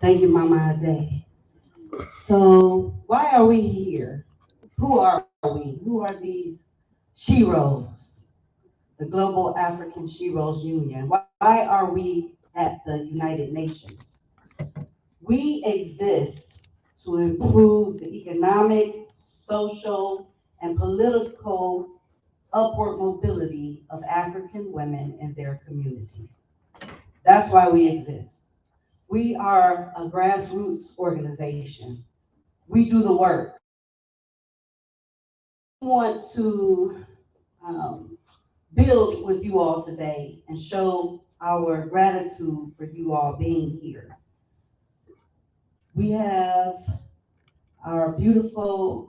Thank you, Mama Ade. So, why are we here? Who are we? Who are these Sheroes, the Global African Sheroes Union? Why are we at the United Nations? We exist to improve the economic, social, and political upward mobility of African women and their communities. That's why we exist. We are a grassroots organization. We do the work. We want to build with you all today and show our gratitude for you all being here. We have our beautiful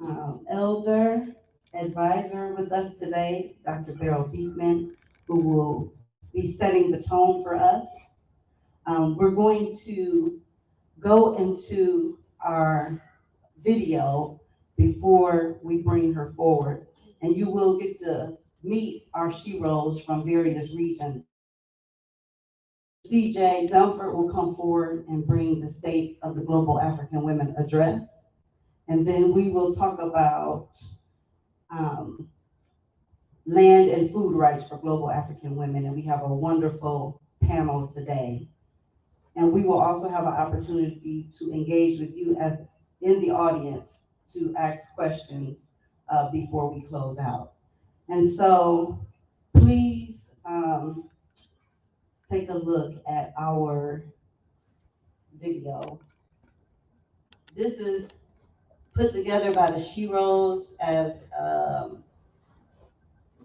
elder advisor with us today, Dr. Beryl Beekman, who will be setting the tone for us. We're going to go into our video before we bring her forward, and you will get to meet our Sheroes from various regions. CJ Dunford will come forward and bring the State of the Global African Women address, and then we will talk about um, land and food rights for global African women, and we have a wonderful panel today. And we will also have an opportunity to engage with you as in the audience to ask questions before we close out. And so please take a look at our video. This is put together by the Sheroes as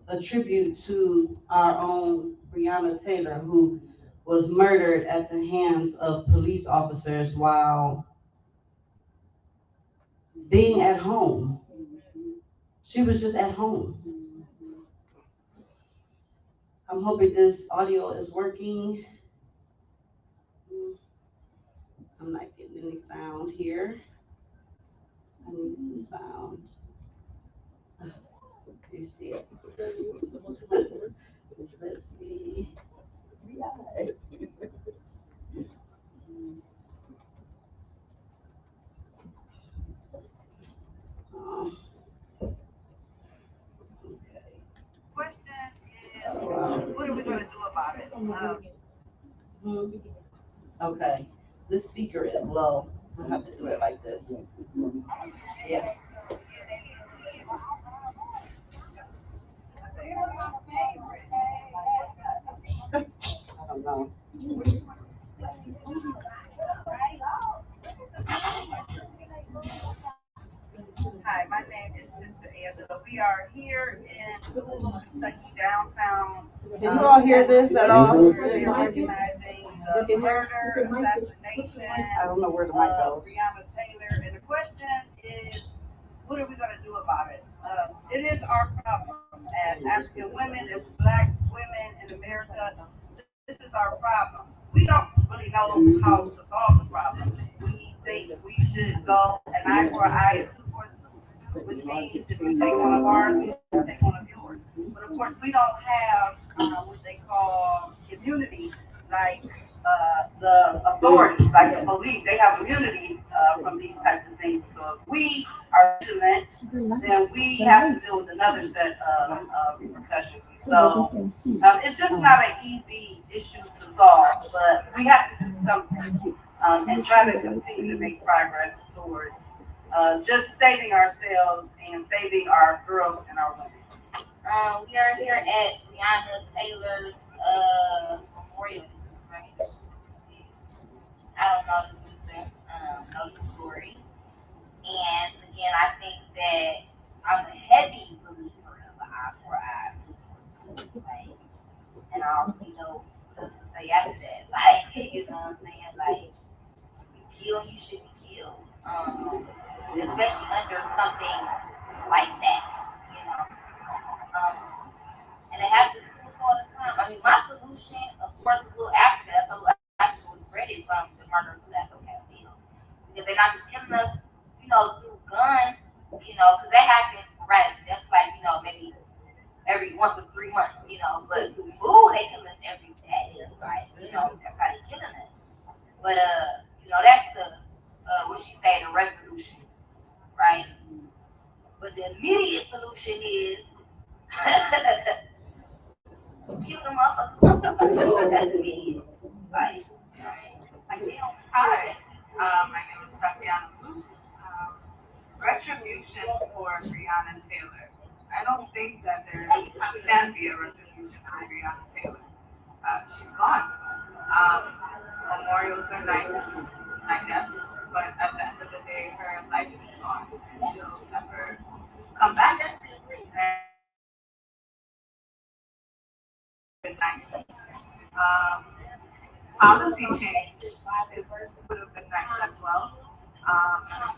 a tribute to our own Breonna Taylor, who was murdered at the hands of police officers while being at home. She was just at home. I'm hoping this audio is working. I'm not getting any sound here. I need some sound. You see it? Let's see. Um, okay. Question is, what are we going to do about it? Okay. This speaker is low. I have to do it like this. Yeah. I don't know. Hi, my name is Sister Angela. We are here in Louisville, Kentucky, downtown. Can you all hear this at all? We're recognizing the murder, assassination I don't know where the mic of goes. Breonna Taylor. And the question is, what are we going to do about it? It is our problem as African women, as Black women in America. This is our problem. We don't really know how to solve the problem. We think we should go an eye for an eye, a tooth for a tooth, which means if you take one of ours, we should take one of yours. But of course, we don't have what they call immunity, like the authorities, like the police. They have immunity from these types of things. So if we are vigilant, then we have to deal with another set of repercussions. So it's just not an easy issue to solve, but we have to do something and try to continue to make progress towards just saving ourselves and saving our girls and our women. We are here at Breonna Taylor's memorial. This is right. I don't know the sister, know the story. And again, I think that I'm a heavy believer of an eye for an eye, tooth for tooth. Like, and I don't really know what else to say after that. Like, you know what I'm saying? Like, you kill, you should be killed. Especially under something like that, you know. Um, and it happens to us all the time. I mean, my solution, of course, is Little Africa. That's how Little Africa was created from the murder of Fidel Castile. Because they're not just killing us, you know, through guns, you know, because that happens sporadically. That's like, you know, maybe every once or 3 months, you know. But through food, they kill us every day. Like, you know, But that's the what she say, the resolution, right? But the immediate solution is kill the motherfuckers. That's immediate. Like they don't. Hi, my name is Tatiana Bruce. Retribution for Breonna Taylor. I don't think that there can be a retribution for Breonna Taylor. She's gone. Um, Memorials are nice, I guess, but at the end of the day, her life is gone, and she'll never come back. And it's nice. Um, Policy change would have been nice as well.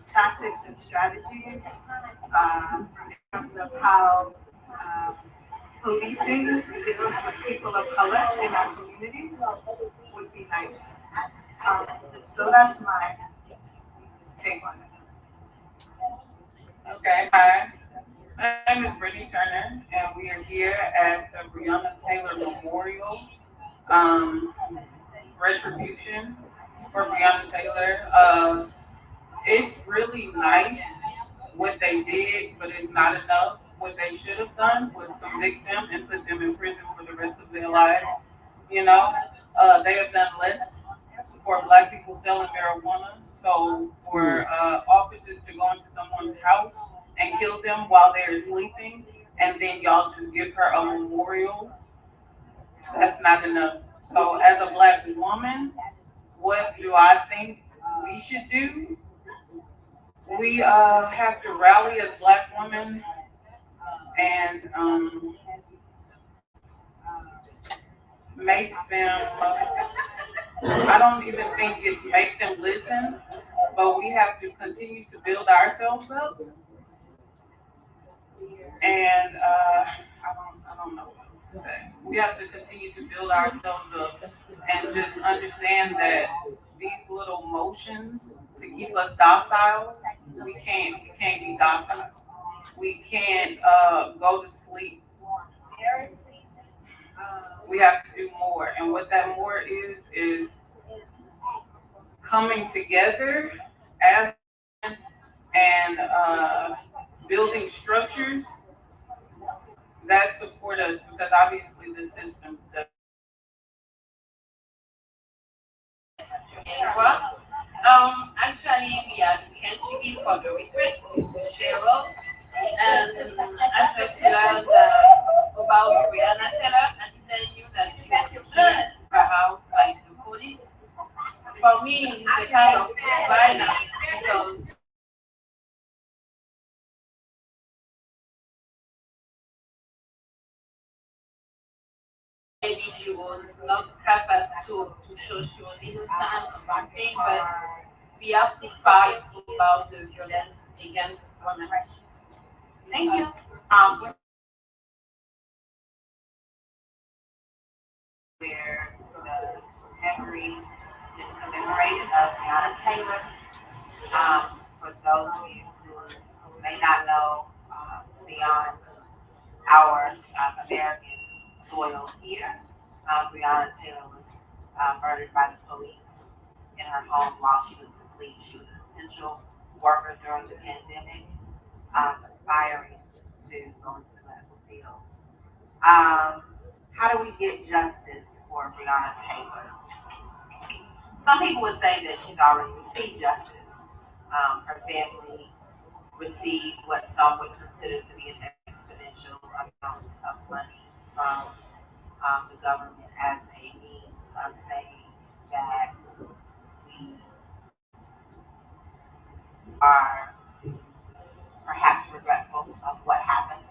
Tactics and strategies in terms of how policing deals with people of color in our communities would be nice. Um, so that's my take on it. Okay, hi. My name is Brittany Turner, and we are here at the Breonna Taylor Memorial Retribution for Breonna Taylor. It's really nice what they did, but it's not enough. What they should have done was convict them and put them in prison for the rest of their lives. You know, they have done less for black people selling marijuana. So for officers to go into someone's house and kill them while they're sleeping, and then y'all just give her a memorial, that's not enough. So as a black woman, what do I think we should do? We have to rally as black women and make them. I don't even think it's make them listen, but we have to continue to build ourselves up. And I don't know what else to say. We have to continue to build ourselves up and just understand that these little motions to keep us docile, we can't be docile. We can't go to sleep. We have to do more, and what that more is coming together as and building structures that support us because obviously the system does. Well, actually, we are country for the retreat with Sheroes, and as I learned about Brianna Taylor, and then knew that she was killed her house by the police. For me, it's a kind of violence because maybe she was not capable to show she was innocent or something, but we have to fight about the violence against women. Thank you. Where the memory is commemorated of Breonna Taylor. For those of you who may not know, beyond our American soil here, Breonna Taylor was murdered by the police in her home while she was asleep. She was an essential worker during the pandemic, aspiring to go into the medical field. How do we get justice for Breonna Taylor? Some people would say that she's already received justice. Her family received what some would consider to be an exponential amount of money from the government as a means of saying that we are perhaps regretful of what happened.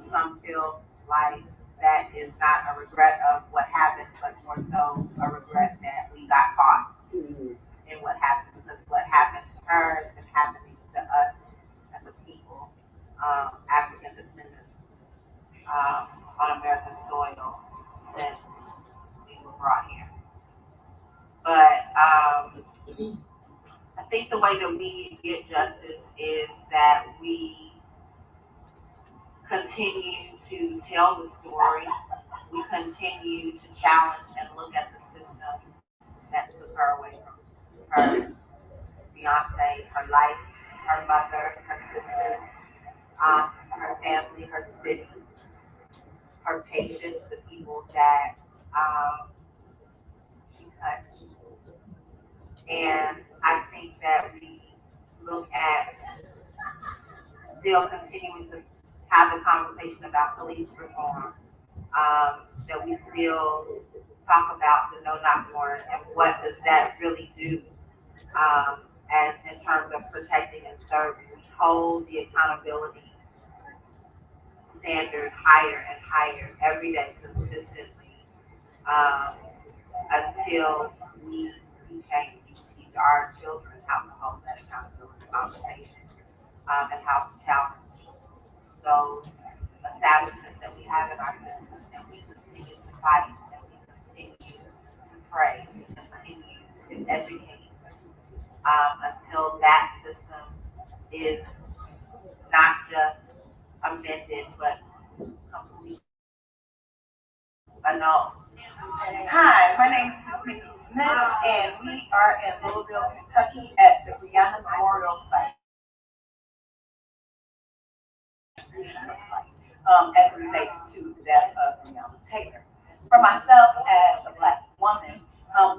Some feel like that is not a regret of what happened, but more so a regret that we got caught in what happened because what happened to her has been happening to us as a people, African descendants, on American soil since we were brought here. But I think the way that we get justice is that we continue to tell the story. We continue to challenge and look at the system that took her away from her fiance, her life, her mother, her sisters, her family, her city, her patients, the people that she touched. And I think that we look at still continuing to have the conversation about police reform, that we still talk about the no knock warrant and what does that really do, and in terms of protecting and serving. We hold the accountability standard higher and higher every day consistently, um, until we see change. We teach our children how to hold that accountability conversation, and how to challenge those establishments that we have in our system, and we continue to fight, and we continue to pray, we continue to educate, until that system is not just amended, but completely annulled. Hi, my name is Miss Mickey Smith, and we are in Louisville, Kentucky at the Breonna Memorial Site. As it relates to the death of Breonna Taylor. For myself as a Black woman,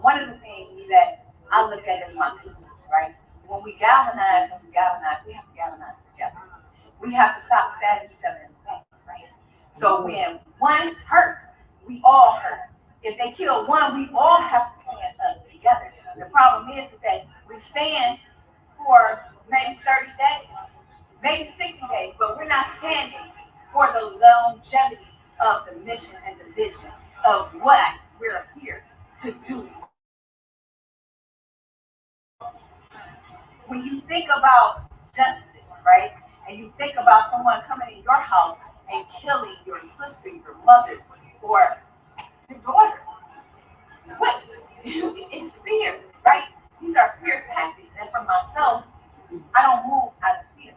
one of the things that I look at as my sisters, right? When we galvanize, we have to galvanize together. We have to stop stabbing each other in the back, right? So when one hurts, we all hurt. If they kill one, we all have to stand up together. The problem is that we stand for maybe 30 days, maybe 60 days, but we're not standing for the longevity of the mission and the vision of what we're here to do. When you think about justice, right, and you think about someone coming in your house and killing your sister, your mother, or your daughter, what? It's fear, right? These are fear tactics. And for myself, I don't move out of fear.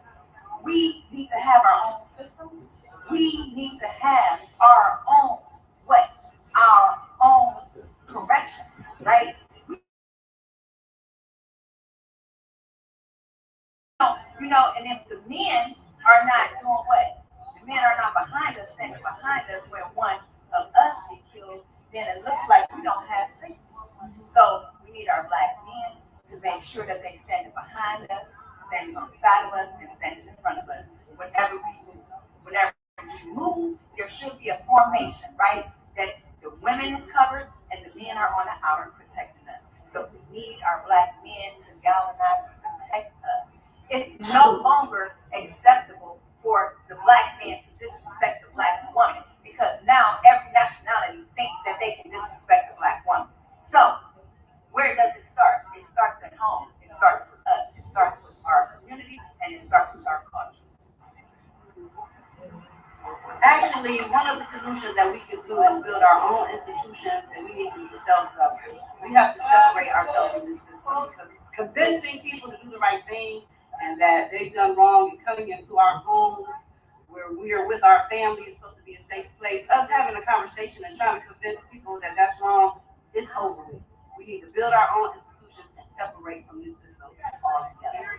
We need to have our own systems. We need to have our own what? Our own corrections, right? And if the men are not doing what? The men are not behind us, standing behind us when one of us get killed, then it looks like we don't have safety. So we need our Black men to make sure that they stand behind us, standing on the side of us, and standing in front of us whenever we move. Whenever we move, there should be a formation, right? That the women is covered and the men are on the outer protecting us. So we need our Black men to galvanize and protect us. It's no longer acceptable for the Black man to disrespect the Black woman, because now every nationality thinks that they can disrespect the Black woman. So where does it start? It starts at home. It starts with us. It starts with our community, and it starts with our culture. Actually, one of the solutions that we could do is build our own institutions, and we need to be self-governed. We have to separate ourselves from this system, because convincing people to do the right thing and that they've done wrong and coming into our homes where we are with our family is supposed to be a safe place. Us having a conversation and trying to convince people that that's wrong, it's over with. We need to build our own institutions and separate from this system altogether.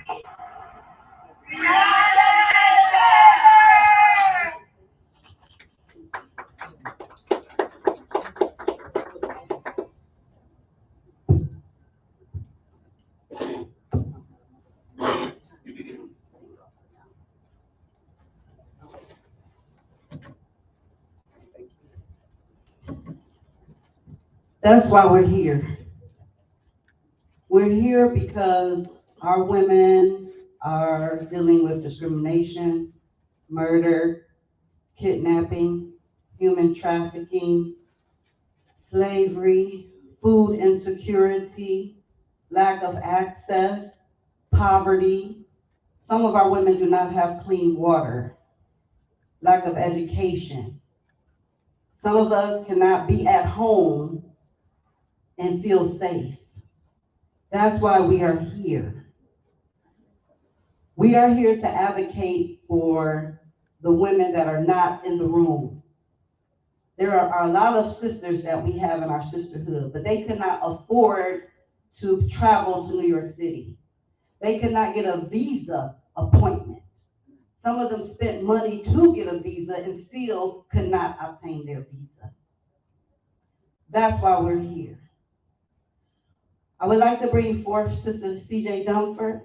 That's why we're here. We're here because our women are dealing with discrimination, murder, kidnapping, human trafficking, slavery, food insecurity, lack of access, poverty. Some of our women do not have clean water, lack of education. Some of us cannot be at home and feel safe. That's why we are here. We are here to advocate for the women that are not in the room. There are a lot of sisters that we have in our sisterhood, but they cannot afford to travel to New York City. They could not get a visa appointment. Some of them spent money to get a visa and still could not obtain their visa. That's why we're here. I would like to bring forth Sister CJ Dumford.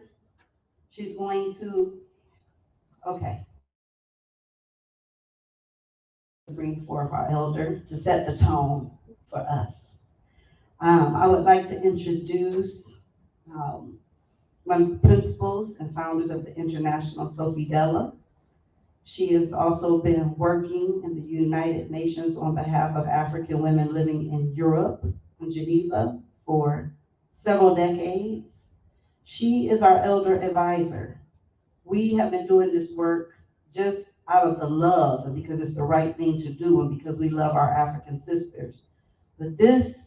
She's going to, okay, bring forth our elder to set the tone for us. I would like to introduce um, one of the principals and founders of the International, Sophie Della. She has also been working in the United Nations on behalf of African women living in Europe, in Geneva, for several decades. She is our elder advisor. We have been doing this work just out of the love and because it's the right thing to do and because we love our African sisters. But this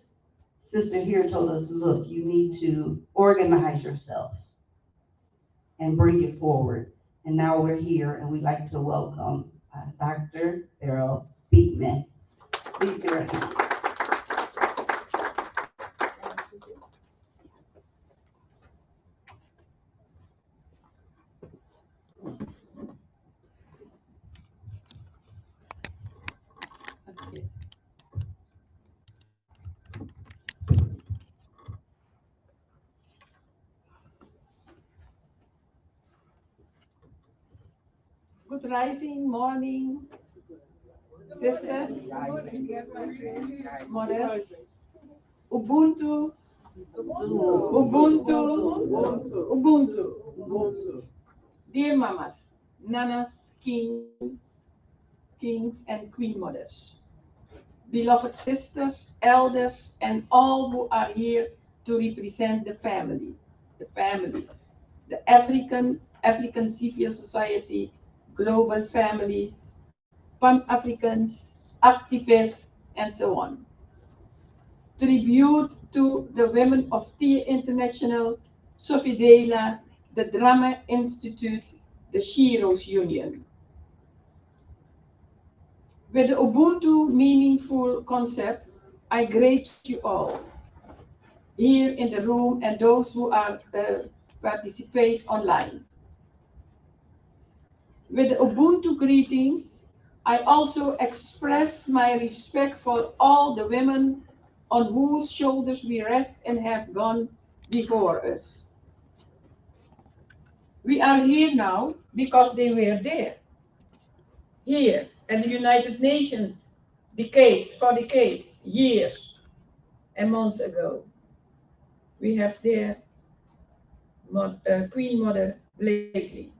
sister here told us, look, you need to organize yourself and bring it forward. And now we're here and we'd like to welcome Dr. Errol Beekman. Please give her a hand. Good rising, morning, sisters, mothers. Ubuntu, Ubuntu, Ubuntu, Ubuntu. Dear mamas, nanas, kings, and queen mothers. Beloved sisters, elders, and all who are here to represent the family, the families, the African civil society, global families, Pan-Africans, activists, and so on. Tribute to the women of Tea International, Sofidela, the Drama Institute, the Sheroes Union. With the Ubuntu meaningful concept, I greet you all here in the room and those who are participate online. With the Ubuntu greetings, I also express my respect for all the women on whose shoulders we rest and have gone before us. We are here now because they were there, here at the United Nations, for decades, years, and months ago. We have there Queen Mother Blakely.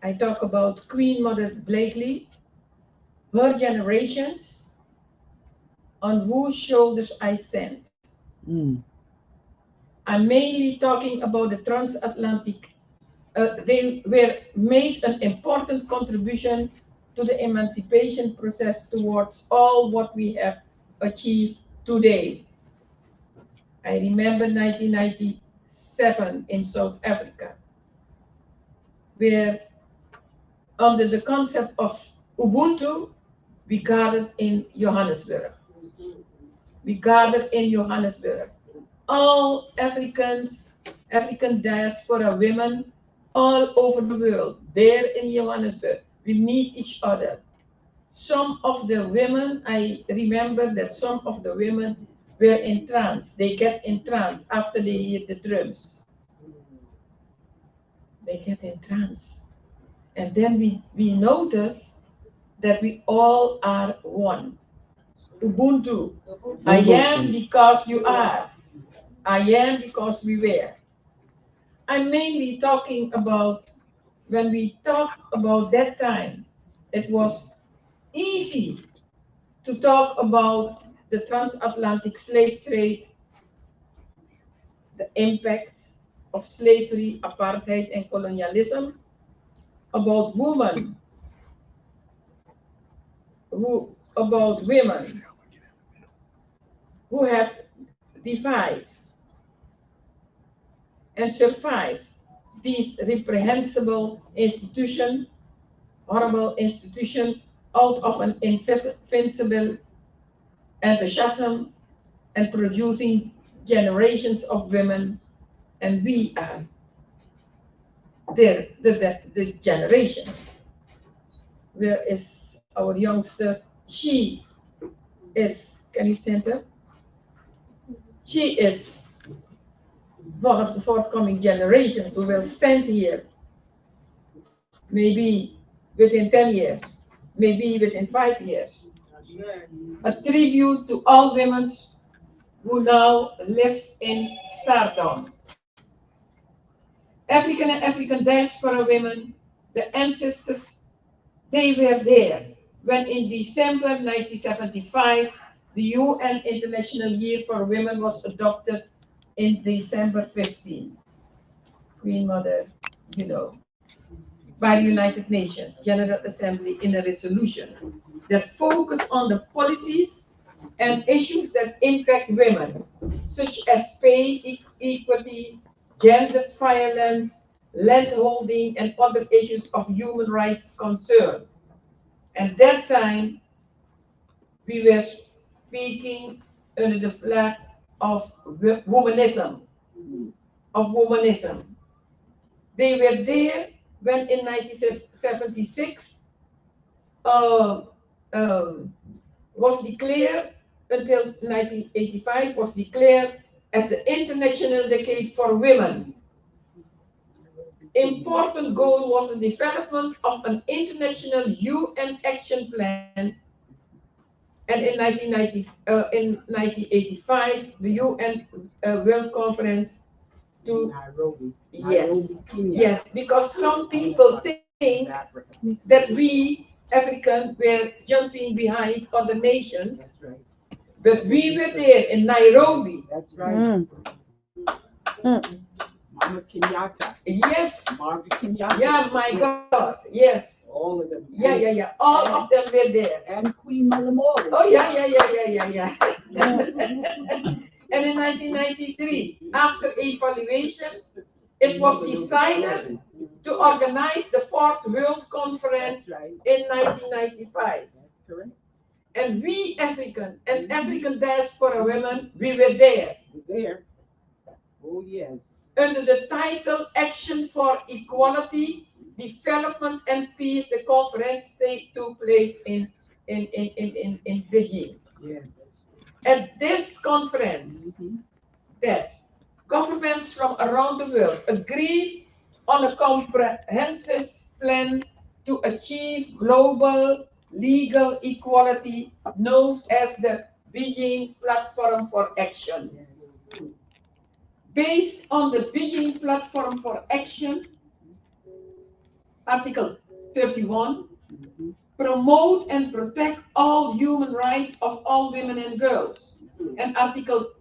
I talk about Queen Mother Blakely, her generations, on whose shoulders I stand. I'm mainly talking about the transatlantic. They were made an important contribution to the emancipation process towards all what we have achieved today. I remember 1997 in South Africa, where under the concept of Ubuntu, we gathered in Johannesburg. We gathered in Johannesburg. All African diaspora women all over the world, there in Johannesburg. We meet each other. Some of the women, I remember that some of the women were in trance. They get in trance after they hear the drums. They get in trance. And then we notice that we all are one. Ubuntu. I am because you are. I am because we were. I'm mainly talking about when we talk about that time, it was easy to talk about the transatlantic slave trade, the impact of slavery, apartheid, and colonialism, about women who have defied and survived these reprehensible institution, horrible institution, out of an invincible enthusiasm and producing generations of women, and we are the generation. Where is our youngster? She is, can you stand up? She is one of the forthcoming generations who will stand here maybe within 10 years, maybe within 5 years. A tribute to all women who now live in stardom. African and African diaspora women, the ancestors, they were there when in December 1975, the UN International Year for Women was adopted in December 15. Queen Mother, you know, by the United Nations General Assembly in a resolution that focused on the policies and issues that impact women, such as pay equity, gender violence, land holding, and other issues of human rights concern. And that time, we were speaking under the flag of womanism, of womanism. They were there when in 1976 uh, um, was declared until 1985 was declared as the International Decade for Women. Important goal was the development of an international UN action plan, and in 1985 the UN World Conference to yes, yes, because some people think that we Africans were jumping behind other nations, but we were there in Nairobi. That's right. Mama Kenyatta, Yes, Margaret Kenyatta. yeah, my God, yes, All of them. yeah, all of them were there. And Queen Mother Moore. Oh, yeah. And in 1993, after evaluation, it was decided to organize the Fourth World Conference in 1995. That's correct. And we African and African diaspora women, we were there. We're there. Oh, yes. Under the title Action for Equality, Development and Peace, the conference took place in Beijing. Yes. At this conference, that governments from around the world agreed on a comprehensive plan to achieve global legal equality known as the Beijing Platform for Action. Based on the Beijing Platform for Action, Article 31, promote and protect all human rights of all women and girls. And Article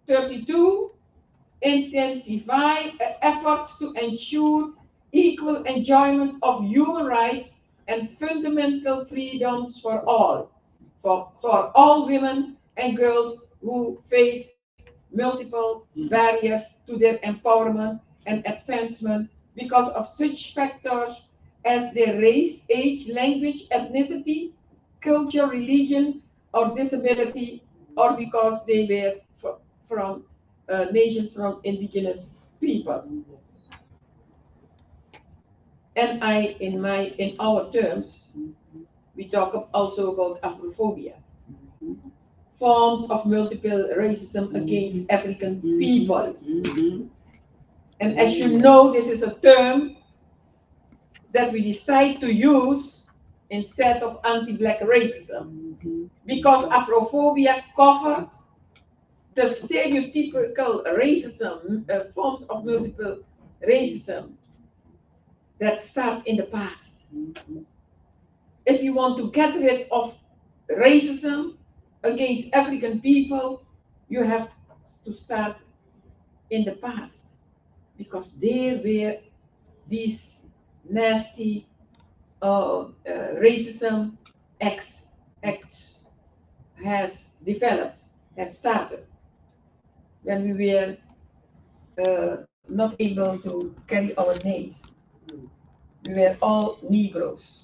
32, intensify efforts to ensure equal enjoyment of human rights and fundamental freedoms for all women and girls who face multiple barriers to their empowerment and advancement because of such factors as their race, age, language, ethnicity, culture, religion, or disability, or because they were from nations from indigenous people. And in our terms, we talk also about Afrophobia, forms of multiple racism against African people. And as you know, this is a term that we decide to use instead of anti-black racism, because Afrophobia covered the stereotypical racism, forms of multiple racism that start in the past. If you want to get rid of racism against African people, you have to start in the past, because there were these nasty racism acts has developed, has started when we were not able to carry our names. We were all Negroes.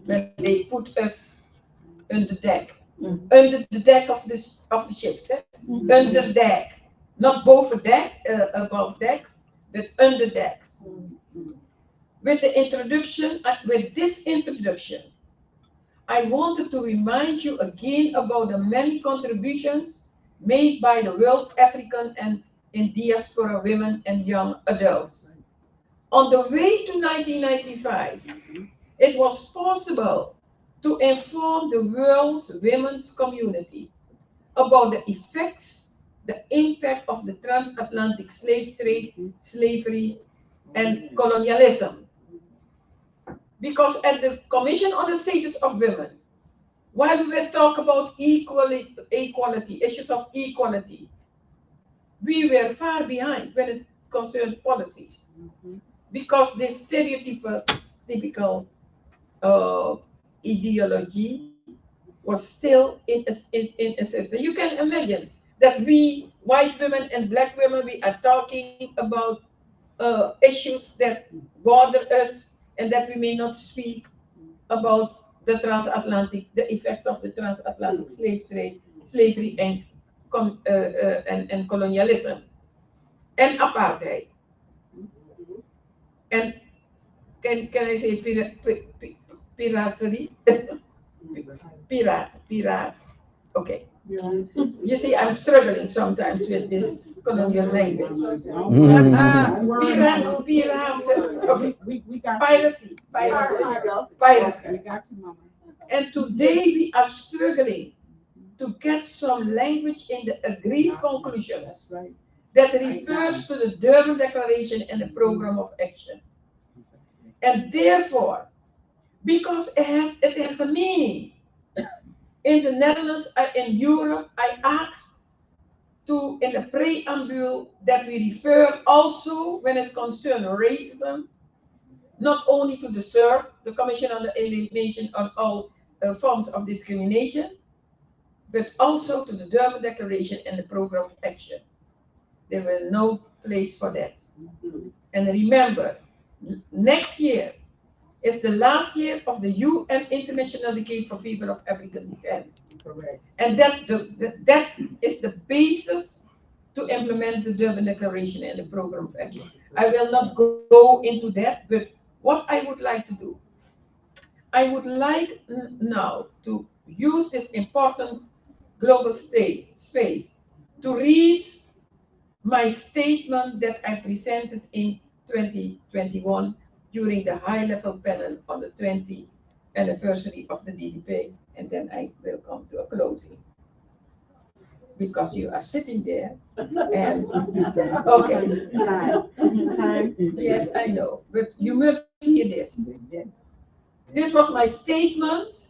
When they put us on the deck, under the deck of the ships. Under deck, not boven deck, above decks, but under decks. With this introduction, I wanted to remind you again about the many contributions made by the world African and in diaspora women and young adults. On the way to 1995, it was possible to inform the world's women's community about the effects, the impact of the transatlantic slave trade, slavery, and colonialism. Because at the Commission on the Status of Women, while we were talking about equality, issues of equality, we were far behind when it concerned policies. Because this typical uh, ideology was still in existence. You can imagine that we, white women and black women, we are talking about issues that bother us and that we may not speak about the effects of the transatlantic slave trade, slavery, and colonialism and apartheid. And can I say piracy? Pirate. Okay. You see, I'm struggling sometimes with this colonial language. Pirate. Okay. We got Piracy. Piracy. We got you, mama. And today we are struggling to get some language in the agreed conclusions That's right. that refers to the Durban Declaration and the program of action. And therefore, because it has a meaning, in the Netherlands, in Europe, I asked in the preamble that we refer also, when it concerns racism, not only to the CERP, the Commission on the Elimination of All Forms of Discrimination, but also to the Durban Declaration and the Program of Action. There was no place for that. And remember, next year is the last year of the UN International Decade for People of African Descent. Correct. And that is the basis to implement the Durban Declaration and the Program of Action. I will not go into that, but what I would like to do, I would like now to use this important global space to read my statement that I presented in 2021 during the high-level panel on the 20th anniversary of the DDP, and then I will come to a closing. Because you are sitting there, and okay. Time. Yes, I know, but you must hear this. Yes. This was my statement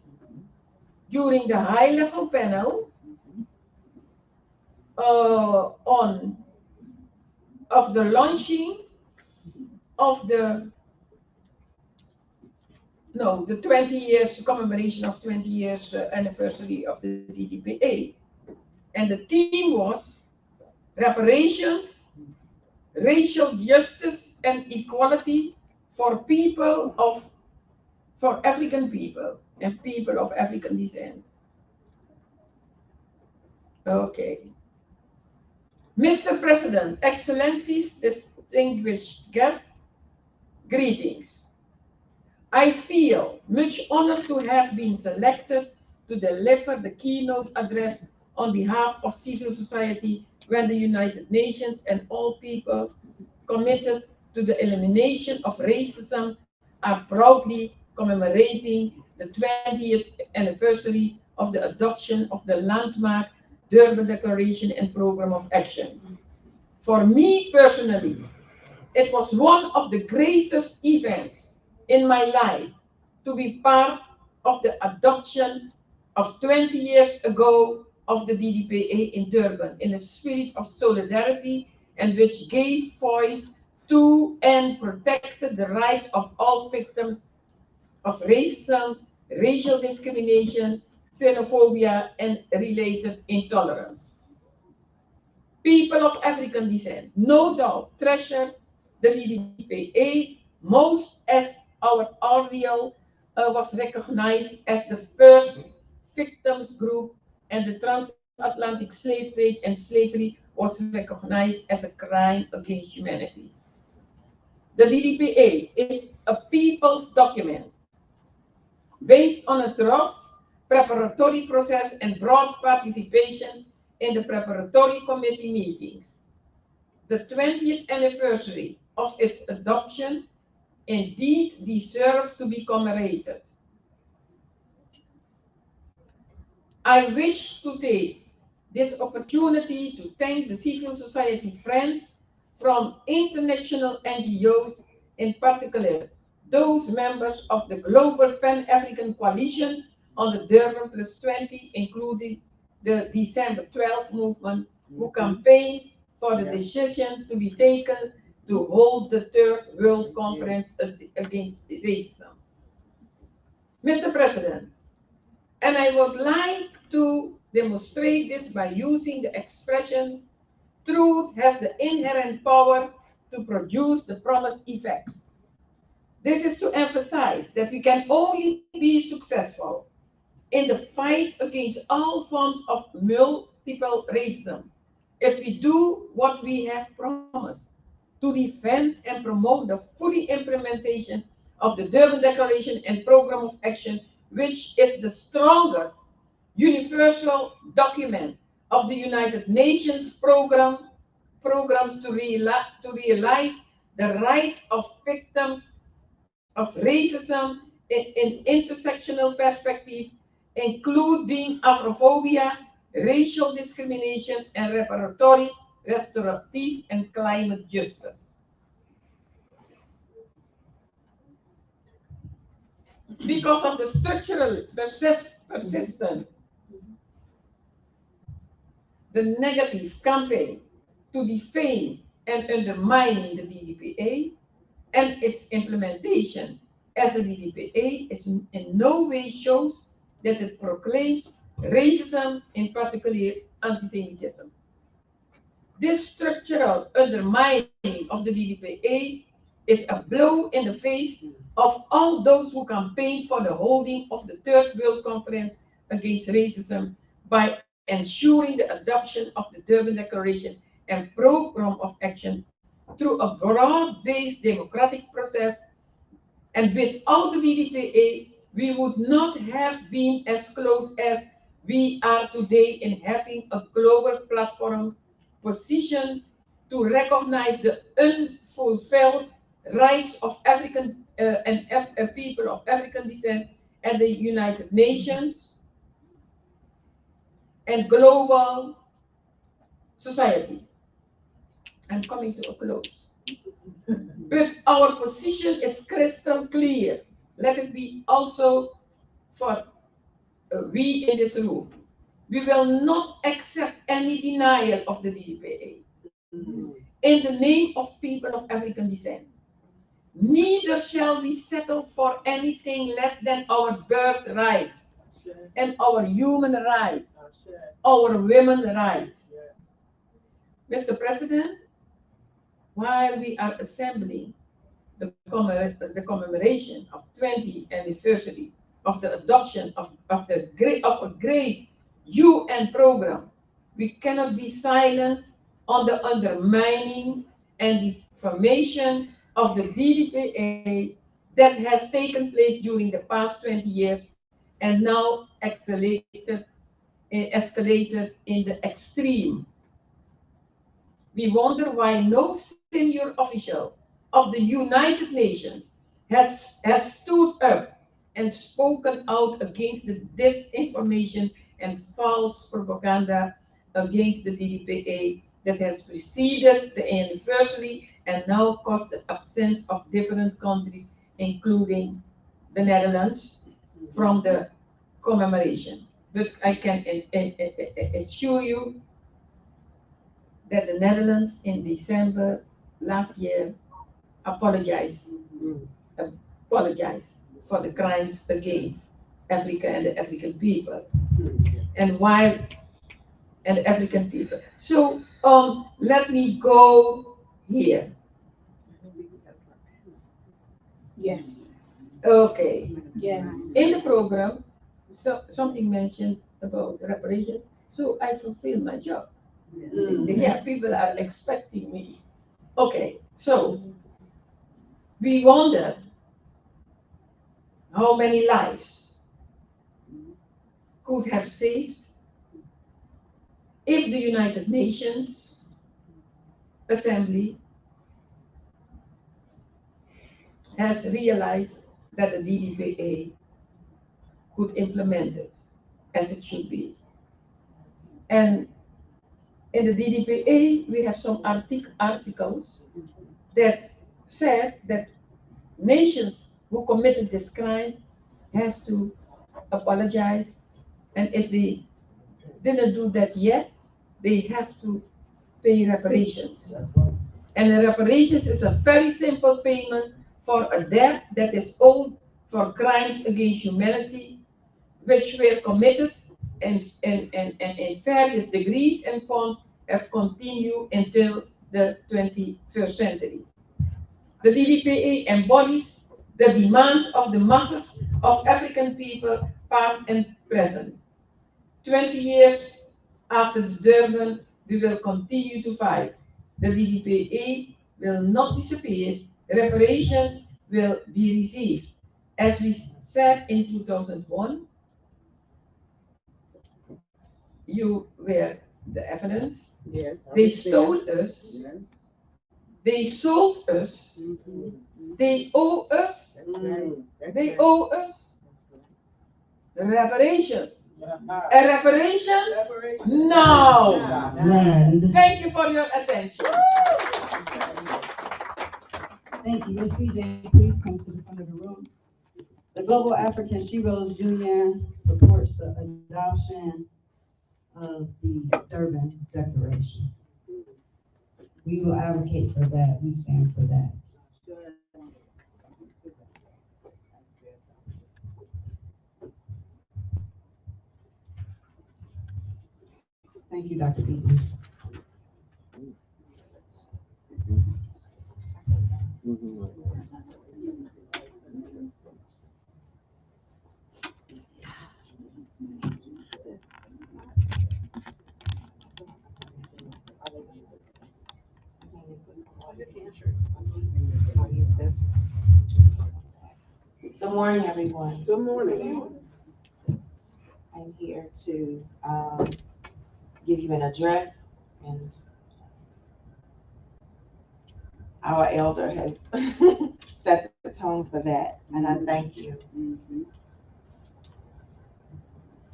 during the high-level panel on of the launching of the 20 years commemoration of 20 years anniversary of the DDPA. And the theme was reparations, racial justice, and equality for African people and people of African descent. Okay. Mr. President, Excellencies, distinguished guests, greetings. I feel much honored to have been selected to deliver the keynote address on behalf of civil society when the United Nations and all people committed to the elimination of racism are proudly commemorating the 20th anniversary of the adoption of the landmark Durban Declaration and Program of Action. For me personally, it was one of the greatest events in my life to be part of the adoption of 20 years ago of the DDPA in Durban in a spirit of solidarity and which gave voice to and protected the rights of all victims of racism, racial discrimination, xenophobia, and related intolerance. People of African descent, no doubt, treasure the DDPA most as our Ariel was recognized as the first victims group, and the transatlantic slave trade and slavery was recognized as a crime against humanity. The DDPA is a people's document based on a thorough preparatory process and broad participation in the preparatory committee meetings. The 20th anniversary of its adoption indeed deserves to be commemorated. I wish to take this opportunity to thank the civil society friends from international NGOs, in particular those members of the Global Pan-African Coalition on the Durban Plus 20, including the December 12 movement, who campaigned for the decision to be taken to hold the Third World Conference against racism. Mr. President, and I would like to demonstrate this by using the expression, truth has the inherent power to produce the promised effects. This is to emphasize that we can only be successful in the fight against all forms of multiple racism if we do what we have promised to defend and promote the fully implementation of the Durban Declaration and Program of Action, which is the strongest universal document of the United Nations programs to realize the rights of victims of racism in intersectional perspective, including Afrophobia, racial discrimination, and reparatory, restorative, and climate justice. Because of the structural persistent, the negative campaign to defame and undermining the DDPA and its implementation as the DDPA is in no way shows that it proclaims racism, in particular anti-Semitism. This structural undermining of the DDPA is a blow in the face of all those who campaign for the holding of the Third World Conference against racism by ensuring the adoption of the Durban Declaration and program of action through a broad-based democratic process. And without the DDPA, we would not have been as close as we are today in having a global platform position to recognize the unfulfilled rights of African and people of African descent at the United Nations and global society. I'm coming to a close. But our position is crystal clear. Let it be also for we in this room. We will not accept any denial of the DPA in the name of people of African descent. Neither shall we settle for anything less than our birthright and our human right, our women's rights. Mr. President, while we are assembling the commemoration of 20th anniversary of the adoption of a great UN program, we cannot be silent on the undermining and defamation of the DDPA that has taken place during the past 20 years and now escalated in the extreme. We wonder why no senior official of the United Nations has stood up and spoken out against the disinformation and false propaganda against the DDPA that has preceded the anniversary and now caused the absence of different countries, including the Netherlands, from the commemoration. But I can assure you that the Netherlands in December last year apologized for the crimes against Africa and the African people. And while and the African people. So let me go here. Yes. Okay. Yes. In the program, something mentioned about reparations, so I fulfill my job. Yeah, people are expecting me. Okay, so we wonder how many lives could have saved if the United Nations Assembly has realized that the DDPA could implement it as it should be. And in the DDPA, we have some articles that said that nations who committed this crime has to apologize, and if they didn't do that yet, they have to pay reparations. And the reparations is a very simple payment for a debt that is owed for crimes against humanity, which were committed and in various degrees and forms have continued until the 21st century. The DDPA embodies the demand of the masses of African people, past and present. 20 years after the Durban, we will continue to fight. The DDPA will not disappear. Reparations will be received. As we said in 2001, you were the evidence. Yes. They stole us. They sold us. They owe us. They owe us reparations. And reparations? No. None. Thank you for your attention. Thank you. Ms. PJ, please come to the front of the room. The Global African Sheroes Union supports the adoption of the Durban Declaration. We will advocate for that. We stand for that. Thank you, Dr. Beaton. Good morning, everyone. Good morning. I'm here to give you an address, and our elder has set the tone for that, and I thank you.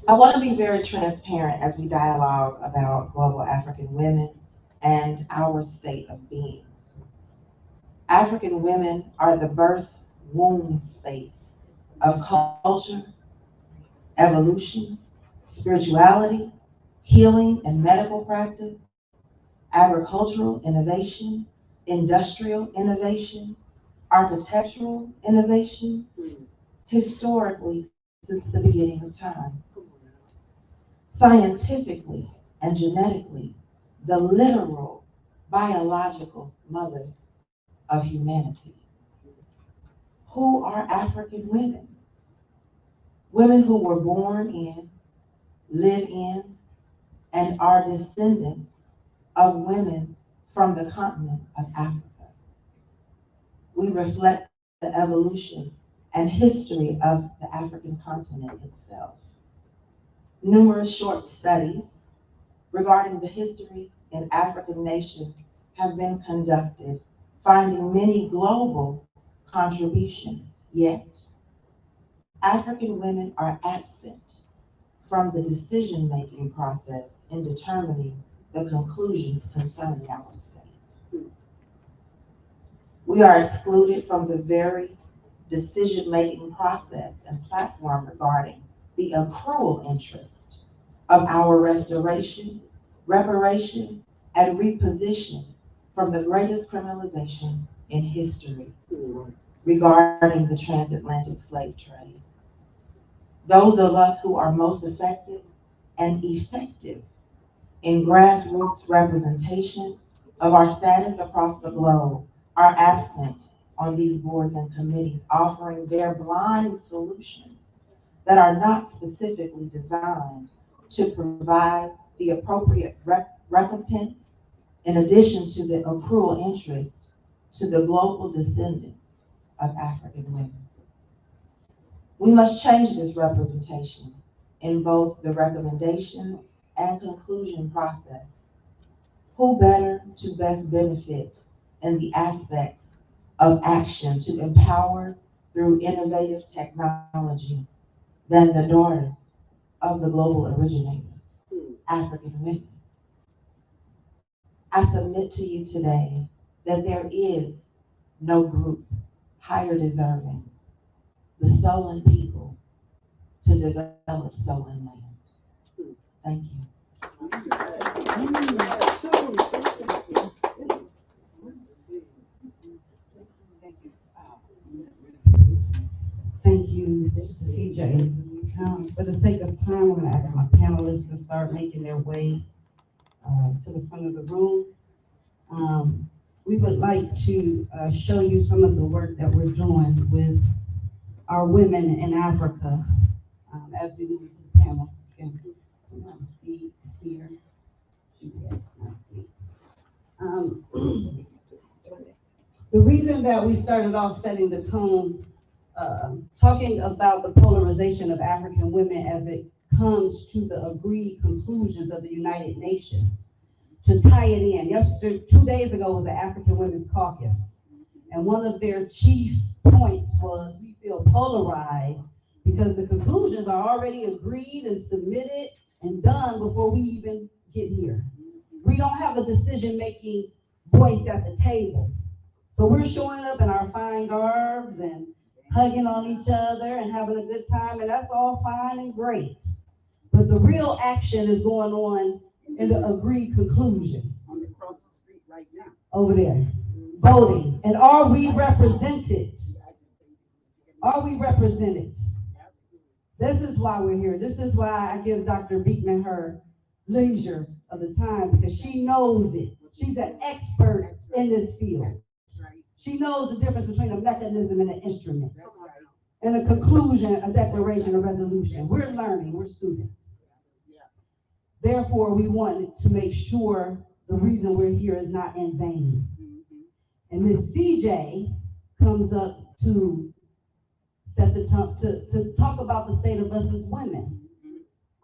I want to be very transparent as we dialogue about global African women and our state of being. African women are the birth womb space of culture, evolution, spirituality, healing and medical practice, agricultural innovation, industrial innovation, architectural innovation, historically since the beginning of time. Scientifically and genetically, the literal biological mothers of humanity. Who are African women? Women who were born in, live in, and are descendants of women from the continent of Africa. We reflect the evolution and history of the African continent itself. Numerous short studies regarding the history in African nations have been conducted, finding many global contributions, yet African women are absent from the decision-making process in determining the conclusions concerning our state. We are excluded from the very decision-making process and platform regarding the accrual interest of our restoration, reparation, and reposition from the greatest criminalization in history regarding the transatlantic slave trade. Those of us who are most affected and effective in grassroots representation of our status across the globe are absent on these boards and committees, offering their blind solutions that are not specifically designed to provide the appropriate recompense in addition to the accrual interest to the global descendants of African women. We must change this representation in both the recommendation and conclusion process. Who better to best benefit in the aspects of action to empower through innovative technology than the daughters of the global originators, African women? I submit to you today that there is no group higher deserving the stolen people to develop stolen land. Thank you. Thank you, Mr. CJ. For the sake of time, I'm gonna ask my panelists to start making their way to the front of the room. We would like to show you some of the work that we're doing with our women in Africa as we move to the panel. You can have a seat here. The reason that we started off setting the tone, talking about the polarization of African women as it comes to the agreed conclusions of the United Nations, to tie it in. Yesterday, 2 days ago was the African Women's Caucus, and one of their chief points was we feel polarized because the conclusions are already agreed and submitted and done before we even get here. We don't have a decision-making voice at the table. So we're showing up in our fine garbs and hugging on each other and having a good time, and that's all fine and great. But the real action is going on in the agreed conclusions. On across the street right now. Over there, voting. And are we represented? Are we represented? This is why we're here. This is why I give Dr. Beekman her leisure of the time, because she knows it. She's an expert in this field. She knows the difference between a mechanism and an instrument. And a conclusion, a declaration, a resolution. We're learning, we're students. Therefore, we wanted to make sure the reason we're here is not in vain. And Ms. CJ comes up to set the tone, to talk about the state of us as women.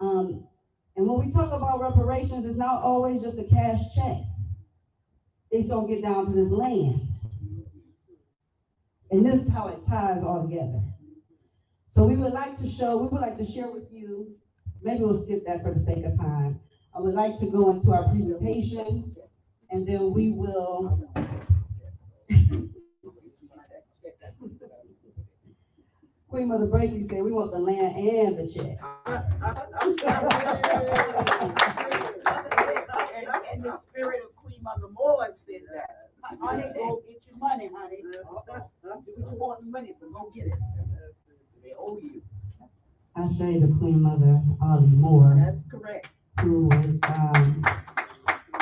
And when we talk about reparations, it's not always just a cash check. It's gonna get down to this land. And this is how it ties all together. So we would like to share with you, maybe we'll skip that for the sake of time. I would like to go into our presentation, and then we will. Queen Mother Brakely said we want the land and the check. And the spirit of Queen Mother Moore said that. Honey, go get your money, honey. Do what you want the money, but go get it. They owe you. I show you the Queen Mother Ollie Moore. That's correct. Who is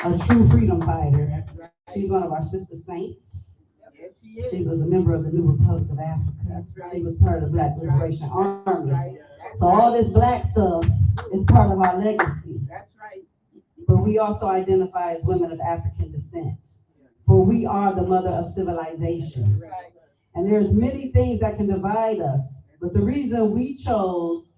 a true freedom fighter. She's one of our sister saints. Yes, she is. She was a member of the New Republic of Africa. That's right. She was part of the Black Liberation Army. That's right. So all this black stuff is part of our legacy. That's right. But we also identify as women of African descent. For we are the mother of civilization. Right. And there's many things that can divide us. But the reason we chose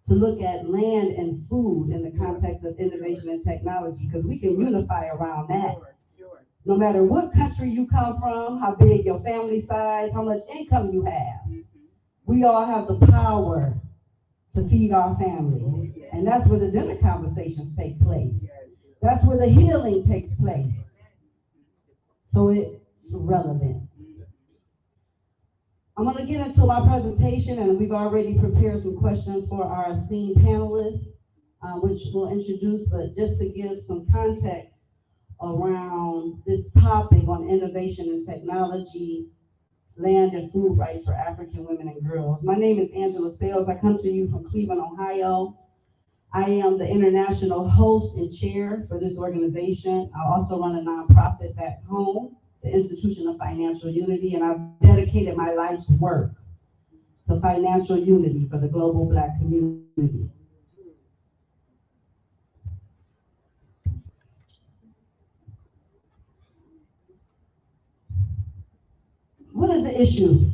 to look at land and food in the context of innovation and technology, because we can unify around that. Sure. No matter what country you come from, how big your family size, how much income you have, we all have the power to feed our families. And that's where the dinner conversations take place. That's where the healing takes place. So it's relevant. I'm going to get into my presentation, and we've already prepared some questions for our esteemed panelists, which we'll introduce, but just to give some context around this topic on innovation and technology, land and food rights for African women and girls. My name is Angela Sales. I come to you from Cleveland, Ohio. I am the international host and chair for this organization. I also run a nonprofit back home, the Institution of Financial Unity, and I've dedicated my life's work to to financial unity for the global Black community. What is the issue?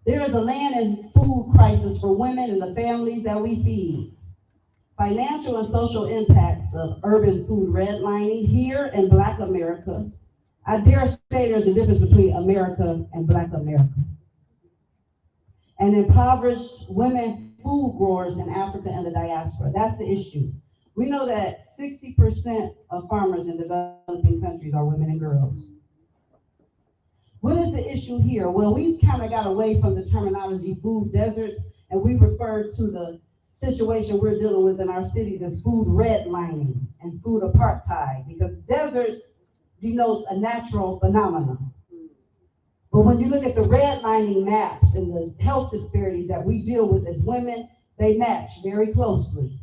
There is a land and food crisis for women and the families that we feed. Financial and social impacts of urban food redlining here in Black America. I dare say there's a difference between America and Black America. And impoverished women food growers in Africa and the diaspora. That's the issue. We know that 60% of farmers in developing countries are women and girls. What is the issue here? Well, we've kind of got away from the terminology food deserts, and we refer to the situation we're dealing with in our cities as food redlining and food apartheid, because deserts denotes a natural phenomenon. But when you look at the redlining maps and the health disparities that we deal with as women, they match very closely.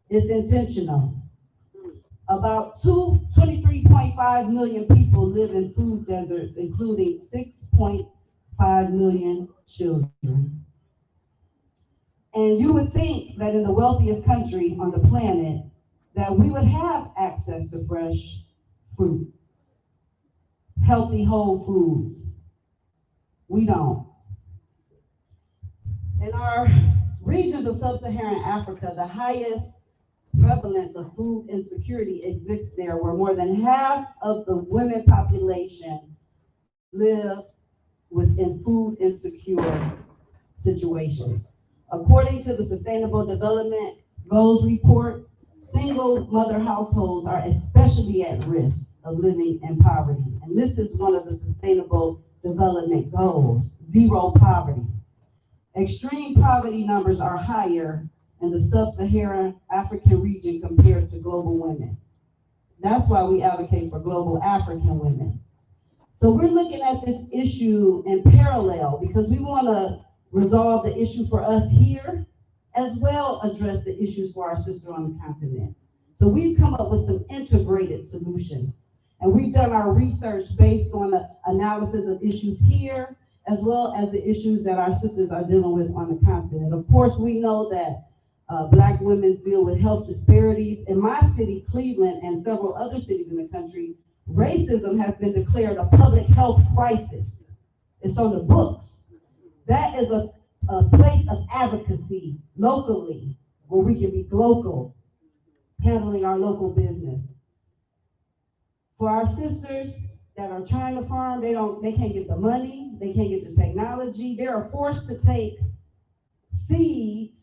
It's intentional. About 23.5 million people live in food deserts, including 6.5 million children. And you would think that in the wealthiest country on the planet, that we would have access to fresh fruit, healthy whole foods. We don't. In our regions of sub-Saharan Africa, the highest prevalence of food insecurity exists there, where more than half of the women population live within food insecure situations. According to the Sustainable Development Goals report, single mother households are especially at risk of living in poverty. And this is one of the Sustainable Development Goals, zero poverty. Extreme poverty numbers are higher in the sub-Saharan African region compared to global women. That's why we advocate for global African women. So we're looking at this issue in parallel because we want to resolve the issue for us here, as well address the issues for our sister on the continent. So we've come up with some integrated solutions. And we've done our research based on the analysis of issues here, as well as the issues that our sisters are dealing with on the continent. Of course, we know that Black women deal with health disparities. In my city, Cleveland, and several other cities in the country, racism has been declared a public health crisis. It's on the books. That is a place of advocacy locally, where we can be local, handling our local business. For our sisters that are trying to farm, they can't get the money, they can't get the technology. They are forced to take seeds.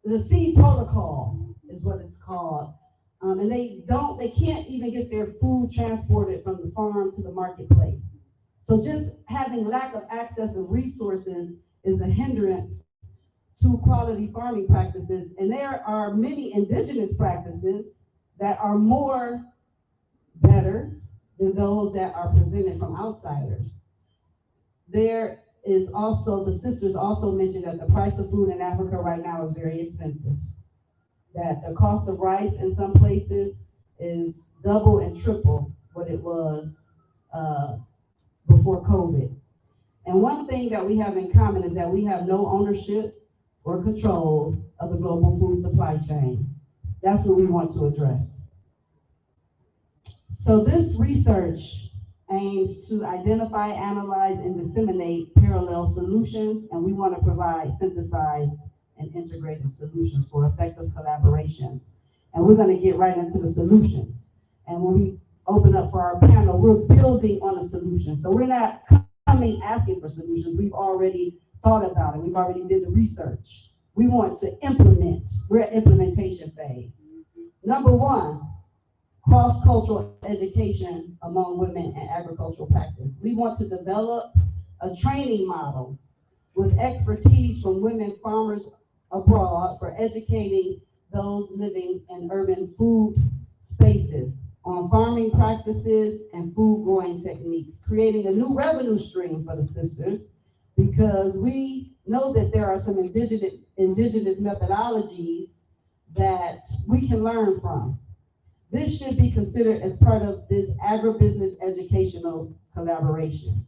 The seed protocol is what it's called. And they can't even get their food transported from the farm to the marketplace. So just having lack of access of resources is a hindrance to quality farming practices. And there are many indigenous practices that are more better than those that are presented from outsiders. There is also, the sisters also mentioned that the price of food in Africa right now is very expensive. That the cost of rice in some places is double and triple what it was before COVID. And one thing that we have in common is that we have no ownership or control of the global food supply chain. That's what we want to address. So this research aims to identify, analyze, and disseminate parallel solutions, and we want to provide synthesized and integrated solutions for effective collaborations. And we're going to get right into the solutions. And when we open up for our panel, we're building on a solution. So we're not coming asking for solutions. We've already thought about it. We've already did the research. We want to implement. We're at implementation phase. Number one, cross-cultural education among women and agricultural practice. We want to develop a training model with expertise from women farmers abroad for educating those living in urban food spaces on farming practices and food growing techniques, creating a new revenue stream for the sisters, because we know that there are some indigenous methodologies that we can learn from. This should be considered as part of this agribusiness educational collaboration.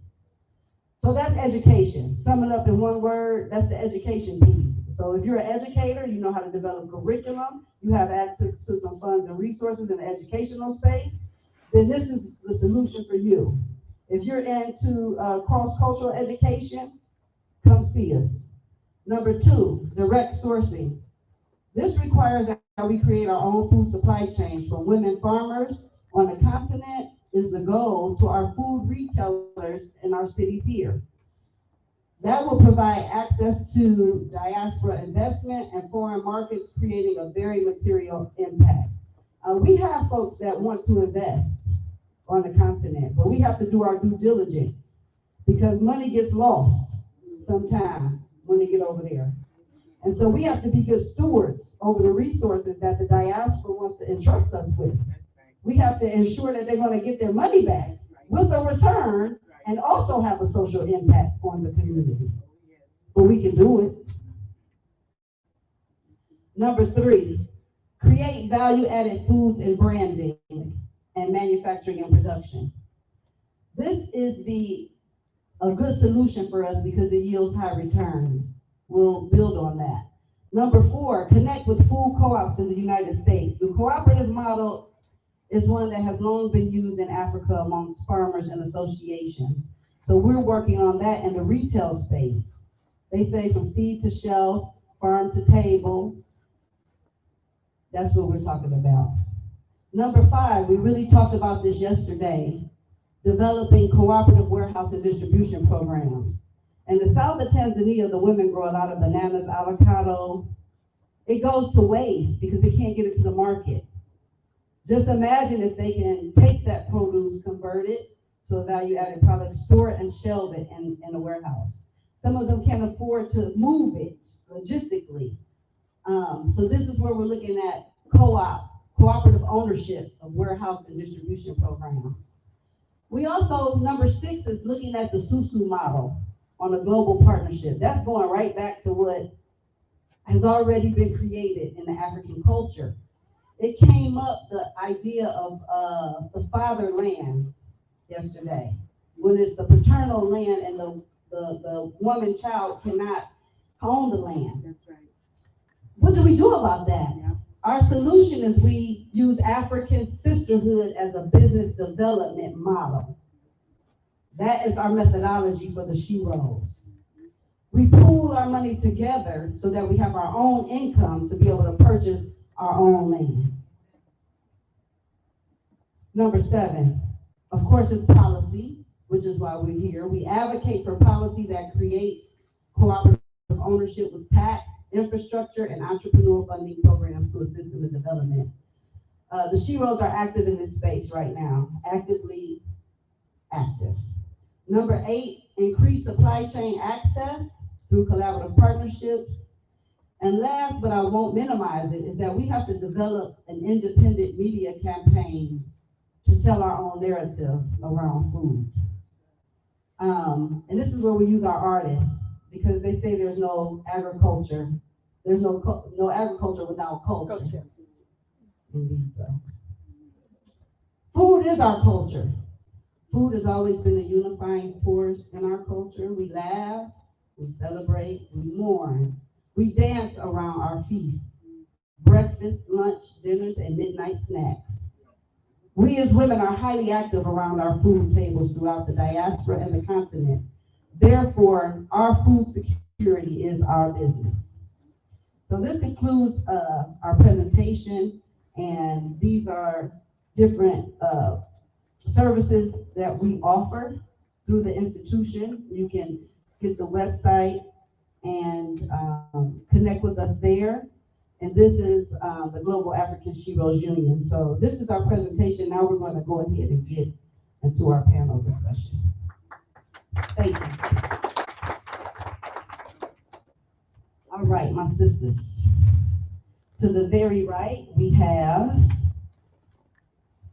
So that's education. Sum it up in one word, that's the education piece. So if you're an educator, you know how to develop curriculum, you have access to some funds and resources in the educational space, then this is the solution for you. If you're into cross-cultural education, come see us. Number two, direct sourcing. This requires that we create our own food supply chains from women farmers on the continent is the goal to our food retailers in our cities here. That will provide access to diaspora investment and foreign markets, creating a very material impact. We have folks that want to invest on the continent, but we have to do our due diligence because money gets lost sometime when they get over there. And so we have to be good stewards over the resources that the diaspora wants to entrust us with. We have to ensure that they're going to get their money back with a return and also have a social impact on the community. But we can do it. Number three, create value-added foods and branding and manufacturing and production. This is a good solution for us because it yields high returns. We'll build on that. Number four, connect with food co-ops in the United States. The cooperative model is one that has long been used in Africa amongst farmers and associations. So we're working on that in the retail space. They say from seed to shelf, farm to table. That's what we're talking about. Number five, we really talked about this yesterday, developing cooperative warehouse and distribution programs. In the south of Tanzania, the women grow a lot of bananas, avocado. It goes to waste because they can't get it to the market. Just imagine if they can take that produce, convert it to a value-added product, store it, and shelve it in a warehouse. Some of them can't afford to move it logistically. So this is where we're looking at cooperative ownership of warehouse and distribution programs. We also, number six, is looking at the SUSU model on a global partnership. That's going right back to what has already been created in the African culture. It came up, the idea of the fatherland yesterday, when it's the paternal land and the woman child cannot own the land. That's right. What do we do about that? Yeah. Our solution is we use African sisterhood as a business development model. That is our methodology for the Sheroes. We pool our money together so that we have our own income to be able to purchase our own land. Number seven, of course, it's policy, which is why we're here. We advocate for policy that creates cooperative ownership with tax, infrastructure, and entrepreneurial funding programs to assist in the development. The Sheroes are active in this space right now, actively active. Number eight, increase supply chain access through collaborative partnerships. And last, but I won't minimize it, is that we have to develop an independent media campaign to tell our own narrative around food. And this is where we use our artists, because they say there's no agriculture. There's no agriculture without culture. Indeed so. Food is our culture. Food has always been a unifying force in our culture. We laugh, we celebrate, we mourn. We dance around our feasts, breakfast, lunch, dinners, and midnight snacks. We as women are highly active around our food tables throughout the diaspora and the continent. Therefore, our food security is our business. So this concludes our presentation, and these are different services that we offer through the institution. You can get the website and connect with us there. And this is the Global African Sheroes Union. So this is our presentation. Now we're going to go ahead and get into our panel discussion. Thank you. All right, my sisters. To the very right, we have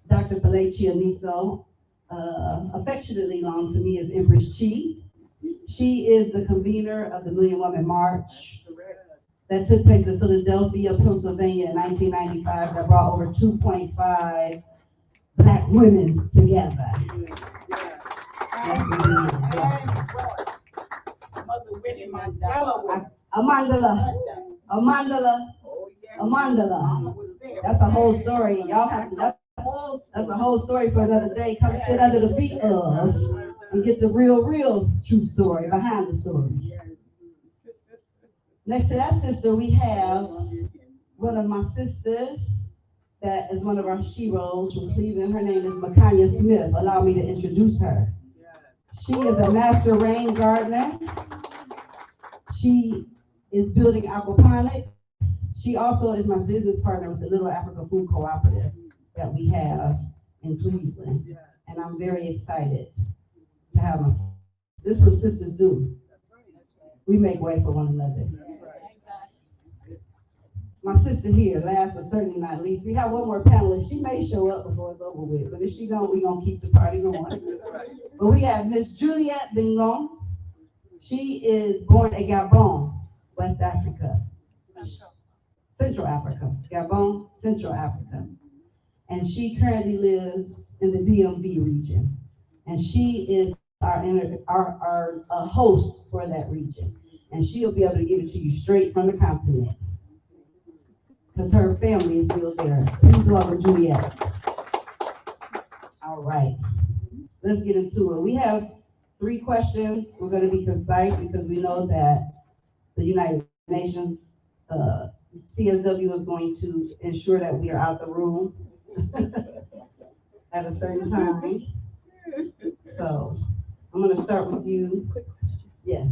Dr. Felicia Niso, affectionately known to me as Empress Chi. She is the convener of the Million Woman March that took place in Philadelphia, Pennsylvania in 1995 that brought over 2.5 Black women together. Yes, the Winnie Mandela was. Amandala. Amandala. Oh, yeah. Amandala. Mama was there. That's a whole story. Y'all have to, that's a whole story for another day. Come sit under the feet of and get the real true story behind the story. Yes. Next to that sister, we have one of my sisters that is one of our Sheroes from Cleveland. Her name is Makanya Smith. Allow me to introduce her. She is a master rain gardener. She is building aquaponics. She also is my business partner with the Little Africa Food Cooperative that we have in Cleveland. And I'm very excited to have my, this is what sisters do. We make way for one another. My sister here, last but certainly not least, we have one more panelist. She may show up before it's over with, but if she don't, we're gonna keep the party going. But we have Miss Juliette Bingon. She is born in Gabon, West Africa. Central Africa. Gabon, Central Africa. And she currently lives in the DMV region. And she is our host for that region. And she'll be able to give it to you straight from the continent, because her family is still there. Please welcome Juliette. All right, let's get into it. We have 3 questions. We're going to be concise because we know that the United Nations CSW is going to ensure that we are out the room at a certain time. So I'm going to start with you. Yes.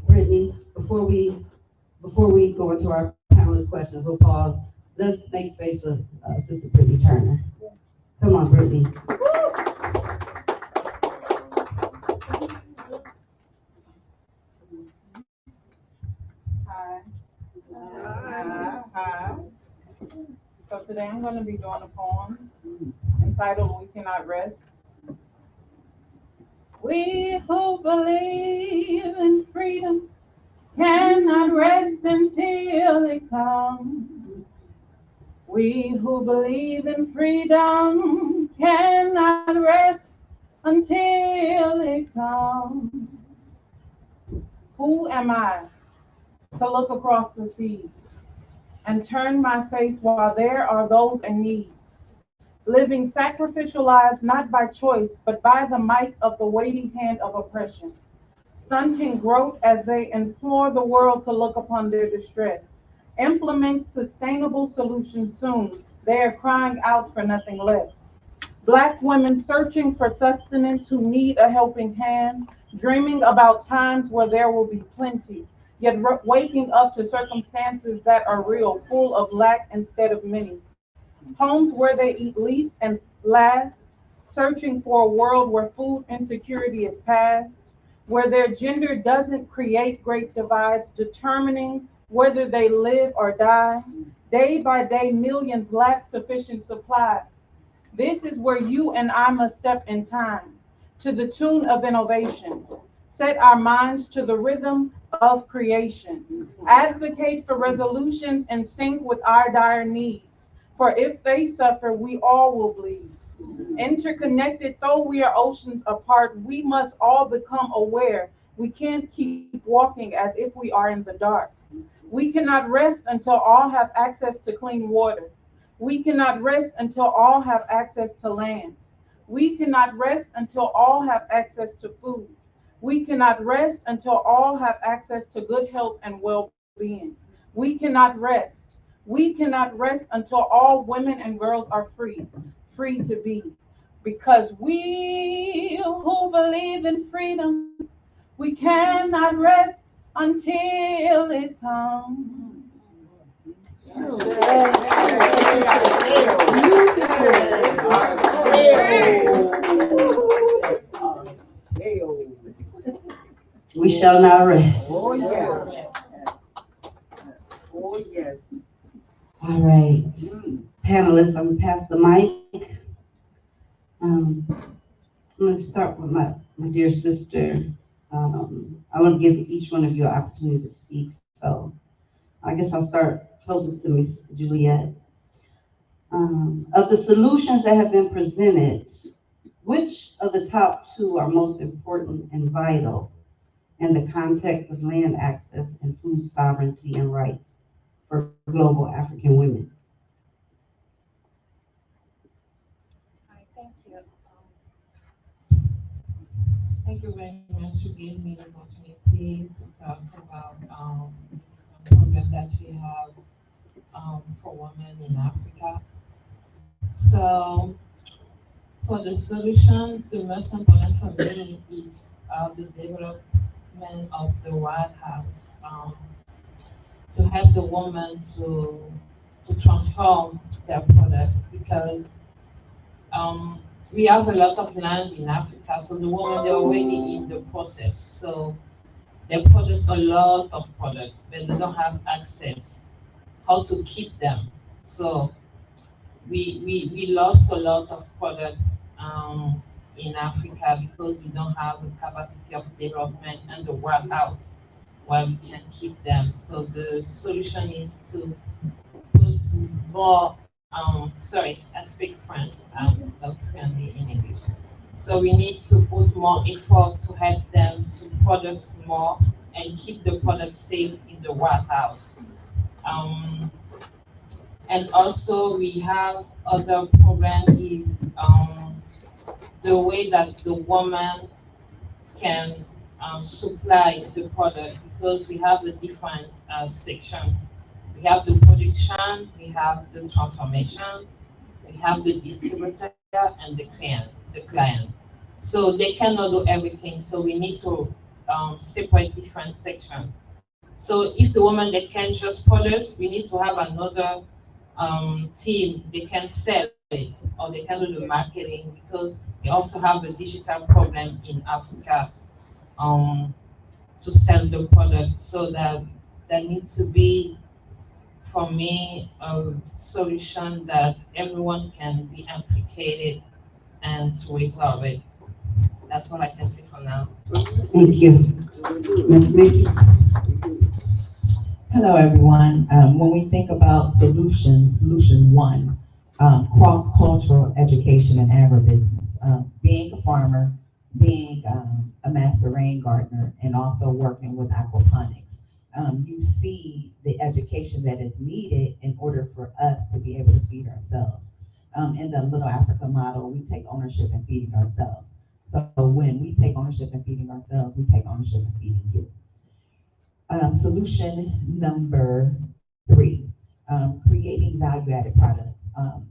Brittany, before we go into our panelist questions, we'll pause. Let's make space for Sister Brittany Turner. Come on, Brittany. Hi. So today I'm going to be doing a poem entitled "We Cannot Rest." We who believe in freedom cannot rest until it comes. We who believe in freedom cannot rest until it comes. Who am I to look across the seas and turn my face while there are those in need, living sacrificial lives not by choice but by the might of the waiting hand of oppression, stunting growth as they implore the world to look upon their distress, implement sustainable solutions soon. They are crying out for nothing less. Black women searching for sustenance who need a helping hand, dreaming about times where there will be plenty, yet waking up to circumstances that are real, full of lack instead of many. Homes where they eat least and last, searching for a world where food insecurity is past, where their gender doesn't create great divides, determining whether they live or die. Day by day, millions lack sufficient supplies. This is where you and I must step in time, to the tune of innovation. Set our minds to the rhythm of creation. Advocate for resolutions in sync with our dire needs. For if they suffer, we all will bleed. Interconnected, though we are oceans apart, we must all become aware. We can't keep walking as if we are in the dark. We cannot rest until all have access to clean water. We cannot rest until all have access to land. We cannot rest until all have access to food. We cannot rest until all have access to good health and well-being. We cannot rest. We cannot rest until all women and girls are free, free to be. Because we who believe in freedom, we cannot rest until it comes. We shall not rest. Oh, yes. Oh, yes. All right. Panelists, I'm going to pass the mic. I'm going to start with my dear sister. I want to give each one of you an opportunity to speak. So I guess I'll start closest to me, Sister Juliette. Of the solutions that have been presented, Which of the top two are most important and vital in the context of land access and food sovereignty and rights for global African women? Hi, thank you. Thank you very much for giving me the opportunity to talk about the program that we have for women in Africa. So, for the solution, the most important for me is the development of the White House to help the women to transform their product because um, we have a lot of land in Africa, so the women they're already in the process. So they produce a lot of product, but they don't have access how to keep them. So we lost a lot of product in Africa because we don't have the capacity of development and the warehouse where we can keep them. So the solution is to put more, sorry, I speak French, I'm not friendly in English. So we need to put more effort to help them to produce more and keep the product safe in the warehouse. Um, and also we have other program is the way that the woman can supply the product because we have a different section. We have the production, we have the transformation, we have the distributor and the client. So they cannot do everything. So we need to separate different sections. So if the woman they can just produce, we need to have another team. They can sell it or they can do the marketing because we also have a digital problem in Africa um, to sell the product. So that there needs to be for me a solution that everyone can be implicated and to resolve it. That's what I can say for now. Thank you. Ms. Mickey? Hello, everyone. When we think about solutions, solution one, cross-cultural education and agribusiness. Being a farmer, being a master rain gardener, and also working with aquaponics, you see the education that is needed in order for us to be able to feed ourselves. In the Little Africa model, we take ownership in feeding ourselves. So when we take ownership in feeding ourselves, we take ownership in feeding you. Solution number three, creating value-added products.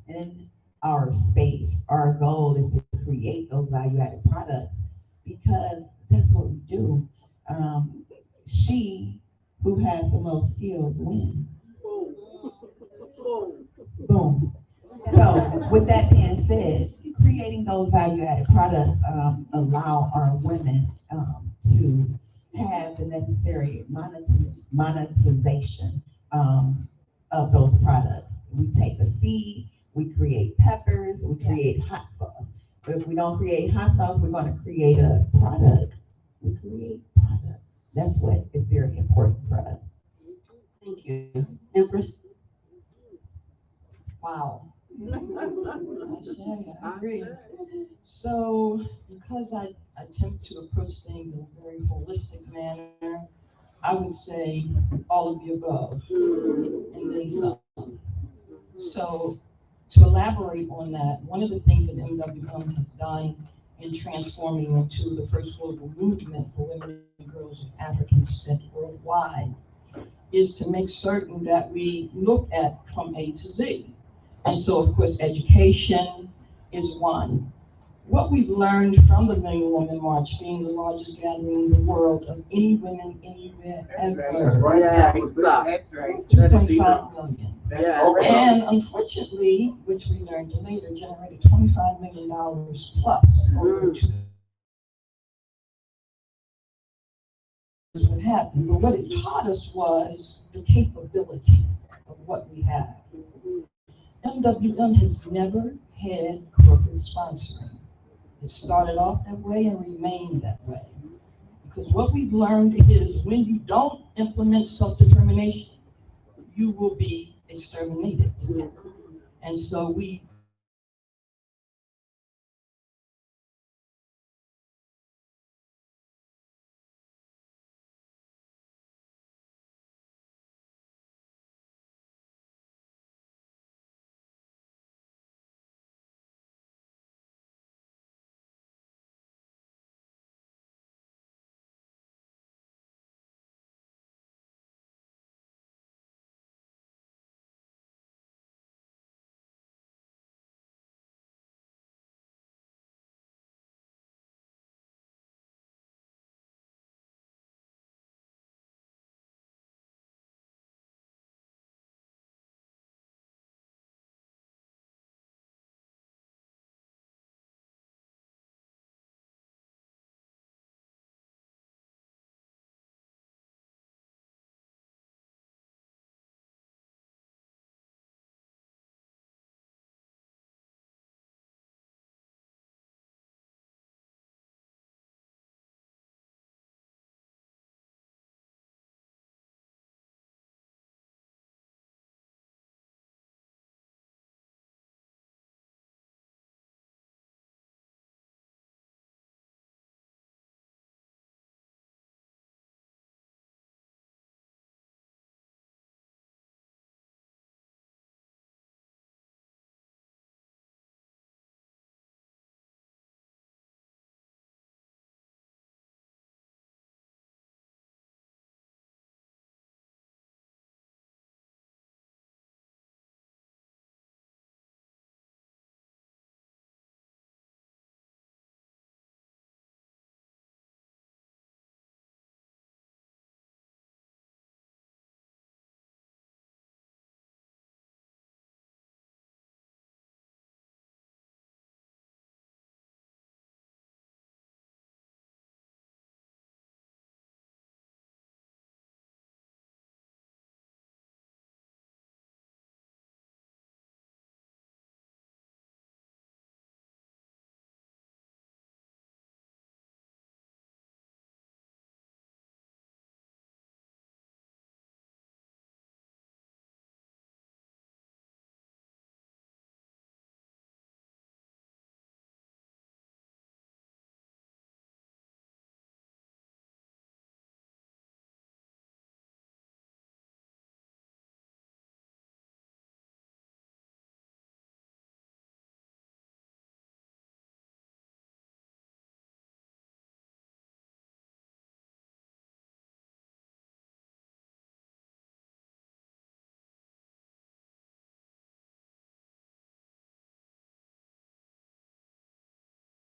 In our space, our goal is to create those value-added products because that's what we do. She who has the most skills wins. Boom. So with that being said, creating those value-added products allow our women to have the necessary monetization of those products. We take a seed, we create peppers, we create hot sauce. But if we don't create hot sauce, we're going to create a product. We create product. That's what is very important for us. Thank you. Empress? Wow. I say, I agree. So, because I tend to approach things in a very holistic manner, I would say all of the above and then some. So, to elaborate on that, one of the things that MWM has done in transforming into the first global movement for women and girls of African descent worldwide is to make certain that we look at from A to Z. And so, of course, education is one. What we've learned from the Men and Women March being the largest gathering in the world of any women anywhere ever. Right. That's right. 2.5 million. Yeah. And unfortunately, which we learned later, generated $25 million plus over 2 what happened. But what it taught us was the capability of what we have. MWM has never had corporate sponsoring. It started off that way and remained that way. Because what we've learned is when you don't implement self-determination, you will be exterminated. And so we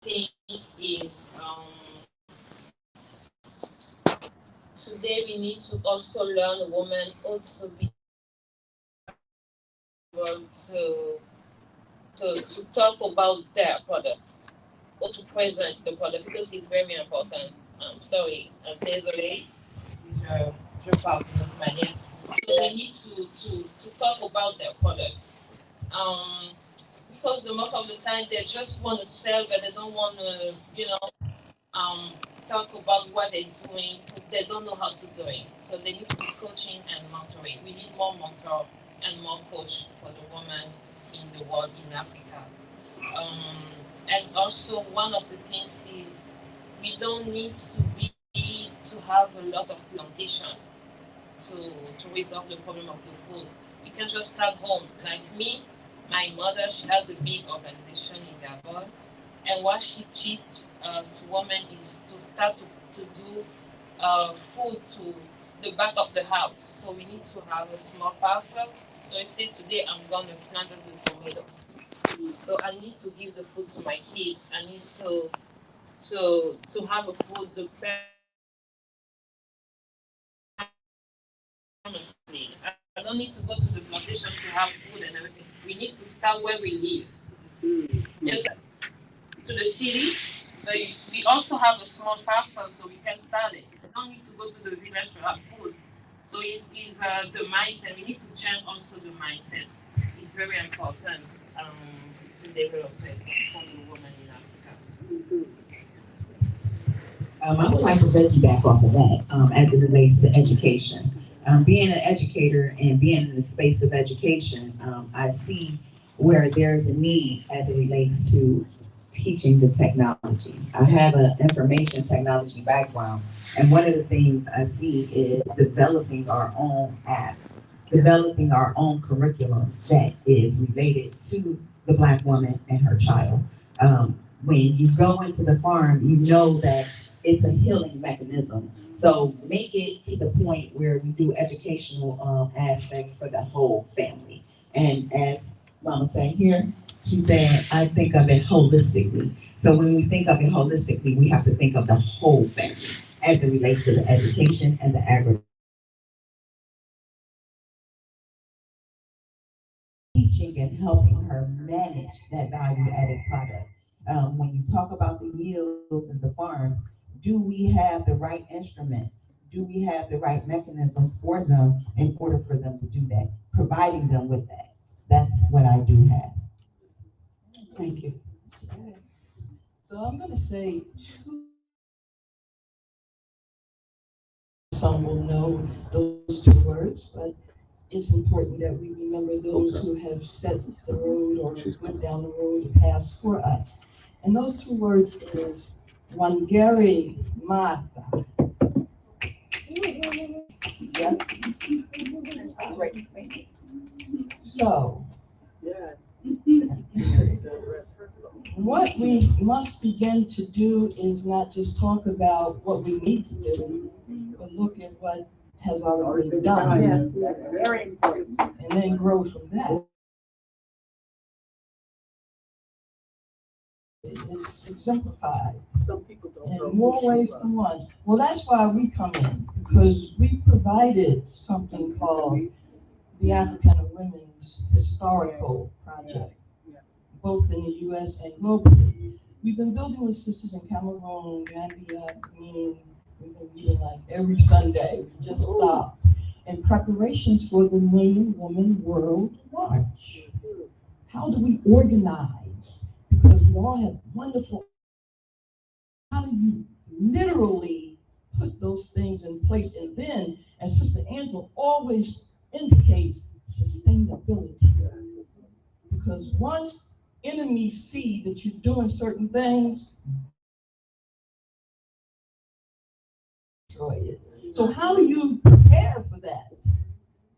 things is today we need to also learn women also be able to talk about their products or to present the product because it's very important. Sorry, désolé, je parle d'une autre manière. So they need to talk about their product. Um, because the most of the time they just want to sell, but they don't want to, um, talk about what they're doing because they don't know how to do it. So they need to be coaching and mentoring. We need more mentor and more coach for the women in the world in Africa. Um, and also one of the things is we don't need to have a lot of plantation to to resolve the problem of the food. We can just start home. Like me, my mother, she has a big organization in Gabon, and what she teach to women is to start to do food to the back of the house. So we need to have a small parcel. So I say today I'm gonna plant the tomatoes. So I need to give the food to my kids. I need to have a food the pharmacy. I don't need to go to the plantation to have food and everything. We need to start where we live. Yes, to the city, but we also have a small parcel so we can start it. We don't need to go to the village to have food. So it is the mindset. We need to change also the mindset. It's very important to develop it for the women in Africa. I would like to piggyback off of that as it relates to education. Being an educator and being in the space of education, I see where there's a need as it relates to teaching the technology. I have an information technology background, and one of the things I see is developing our own apps, developing our own curriculums that is related to the Black woman and her child. When you go into the farm, you know that it's a healing mechanism. So make it to the point where we do educational aspects for the whole family. And as Mama said here, she said, I think of it holistically. So when we think of it holistically, we have to think of the whole family as it relates to the education and the agriculture. Teaching and helping her manage that value added product. When you talk about the yields and the farms, do we have the right instruments? Do we have the right mechanisms for them in order for them to do that? Providing them with that. That's what I do have. Thank you. So I'm going to say some will know those two words, but it's important that we remember those who have set the road or went down the road paths for us. And those two words is Wangari Maathai. Yep. Great. So, what we must begin to do is not just talk about what we need to do, but look at what has already been done. Yes, that's very important. And then grow from that. It's exemplified Some people don't know. in more ways than one. Well, that's why we come in, because we provided something called the African Women's Historical Project, both in the U.S. and globally. We've been building with sisters in Cameroon, Gambia, Benin. We've been meeting like every Sunday. We just stopped in preparations for the Million Woman World March. How do we organize? Because we all have wonderful. How do you literally put those things in place? And then, as Sister Angela always indicates, sustainability. Because once enemies see that you're doing certain things, destroy it. So how do you prepare for that?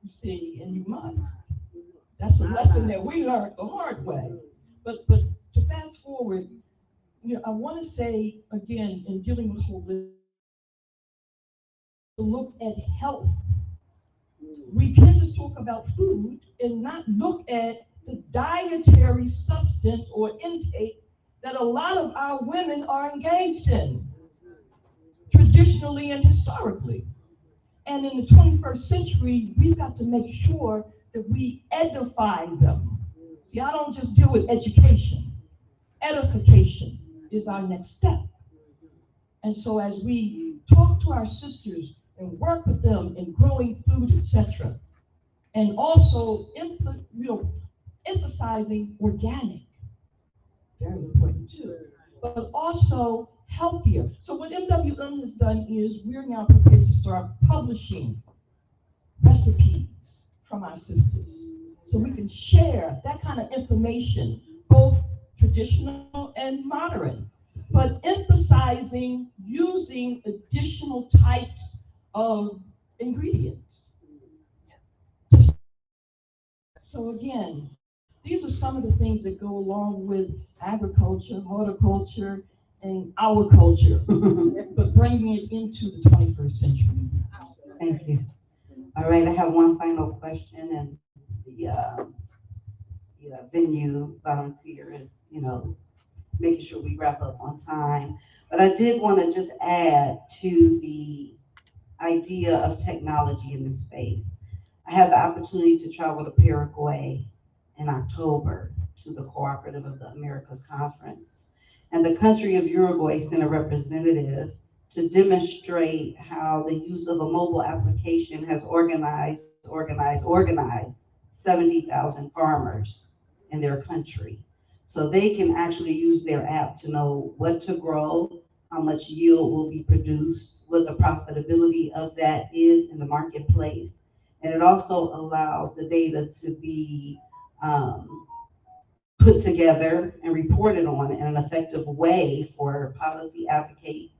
You see, and you must. That's a lesson that we learned the hard way. But to fast forward, I want to say again in dealing with holistic, look at health. We can't just talk about food and not look at the dietary substance or intake that a lot of our women are engaged in, traditionally and historically. And in the 21st century, we've got to make sure that we edify them. See, I don't just deal with education. Edification is our next step. And so as we talk to our sisters and work with them in growing food, etc., and also emphasizing organic, very important too, but also healthier. So what MWM has done is we're now prepared to start publishing recipes from our sisters so we can share that kind of information, both traditional and modern, but emphasizing using additional types of ingredients. So again, these are some of the things that go along with agriculture, horticulture, and our culture, but bringing it into the 21st century. Thank you. All right, I have one final question, and the venue volunteer is, making sure we wrap up on time. But I did want to just add to the idea of technology in this space. I had the opportunity to travel to Paraguay in October to the Cooperative of the Americas Conference. And the country of Uruguay sent a representative to demonstrate how the use of a mobile application has organized 70,000 farmers in their country. So they can actually use their app to know what to grow, how much yield will be produced, what the profitability of that is in the marketplace. And it also allows the data to be put together and reported on in an effective way for policy advocates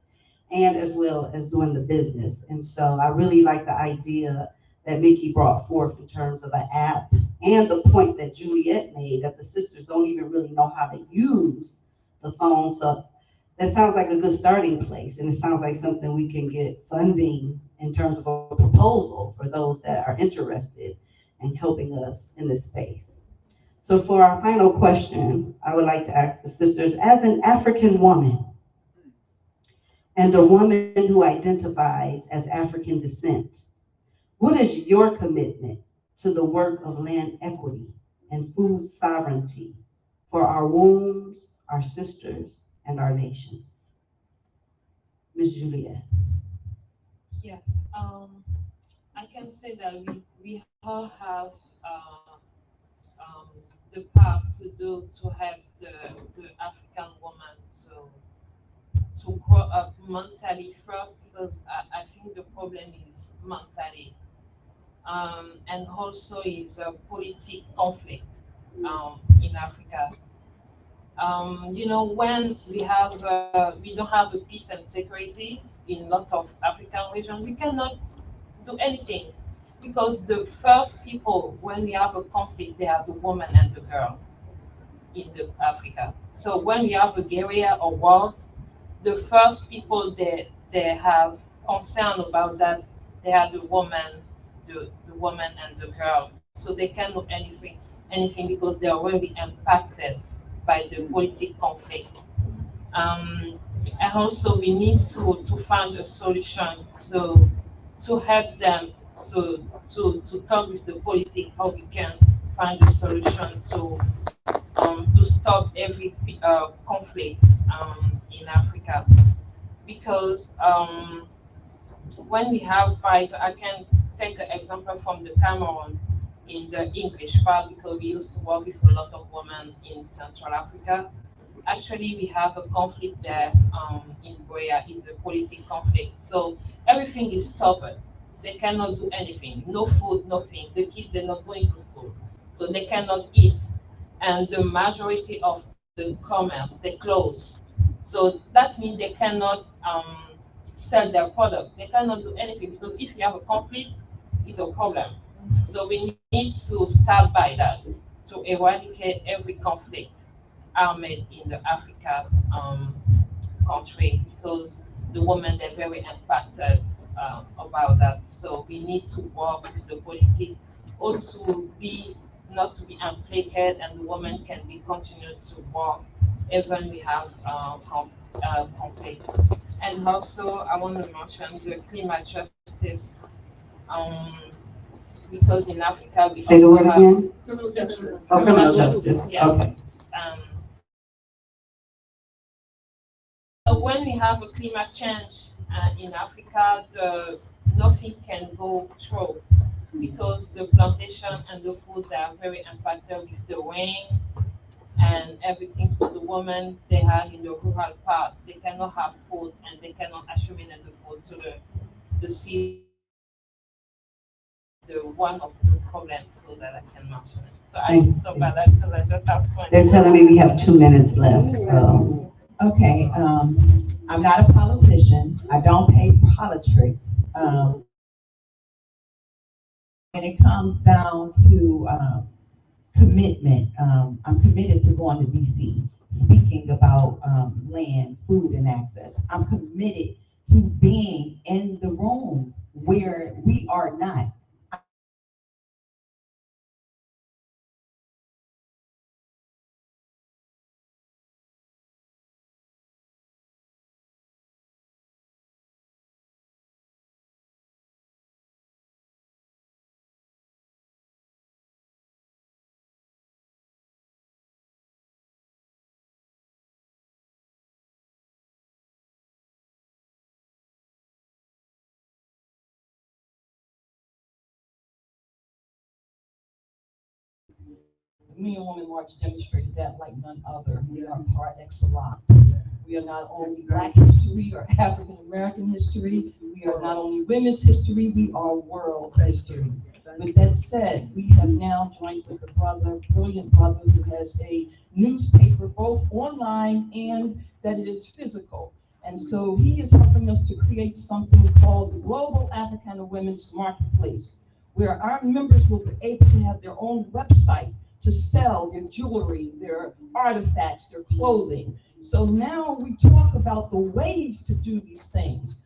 and as well as doing the business. And so I really like the idea that Mickey brought forth in terms of an app and the point that Juliet made that the sisters don't even really know how to use the phone. So that sounds like a good starting place. And it sounds like something we can get funding in terms of a proposal for those that are interested in helping us in this space. So for our final question, I would like to ask the sisters, as an African woman, and a woman who identifies as African descent, what is your commitment to the work of land equity and food sovereignty for our wombs, our sisters, and our nations? Ms. Juliet. Yes, I can say that we all have um, the part to do to help the African woman to grow up mentally first because I think the problem is mentally. And also is a politic conflict in Africa. When we don't have a peace and security in a lot of African regions, we cannot do anything because the first people when we have a conflict, they are the woman and the girl in the Africa. So when we have a guerrilla or war, the first people that they have concern about that they are the woman and the girl. So they can't do anything because they are already impacted by the politic conflict. Um, and also we need to find a solution to help them to talk with the politic how we can find a solution to stop every conflict in Africa because when we have fights, I can take an example from the Cameroon in the English part because we used to work with a lot of women in Central Africa. Actually, we have a conflict there in Boya is a political conflict. So everything is stopped. They cannot do anything. No food, nothing. The kids they're not going to school, so they cannot eat. And the majority of the commerce they close. So that means they cannot sell their product. They cannot do anything because if you have a conflict, it's a problem. So we need to start by that to eradicate every conflict armed in the Africa country because the women they're very impacted about that. So we need to work with the politics or to be not to be implicated and the woman can be continued to work even we have conflict. And also, I want to mention the climate justice, um, because in Africa we Say the also word have again. Oh, criminal criminal justice. justice, yes. Okay. Um, so when we have a climate change in Africa, nothing can go through because the plantation and the food they are very impacted with the rain and everything. So the women they are in the rural part, they cannot have food and they cannot assimilate the food to the city. The one of the problems so that I can mention it. So I will stop at that because I just have 20. They're telling me we have 2 minutes left, so. Okay, I'm not a politician. I don't pay politics. When it comes down to commitment, I'm committed to going to DC, speaking about land, food, and access. I'm committed to being in the rooms where we are not. Me and Woman March demonstrated that like none other. We are par excellence. We are not only Black history or African American history. We are not only women's history. We are world history. With that said, we have now joined with a brother, brilliant brother, who has a newspaper both online and that it is physical. And so he is helping us to create something called the Global Africana Women's Marketplace, where our members will be able to have their own website to sell their jewelry, their artifacts, their clothing. So now we talk about the ways to do these things.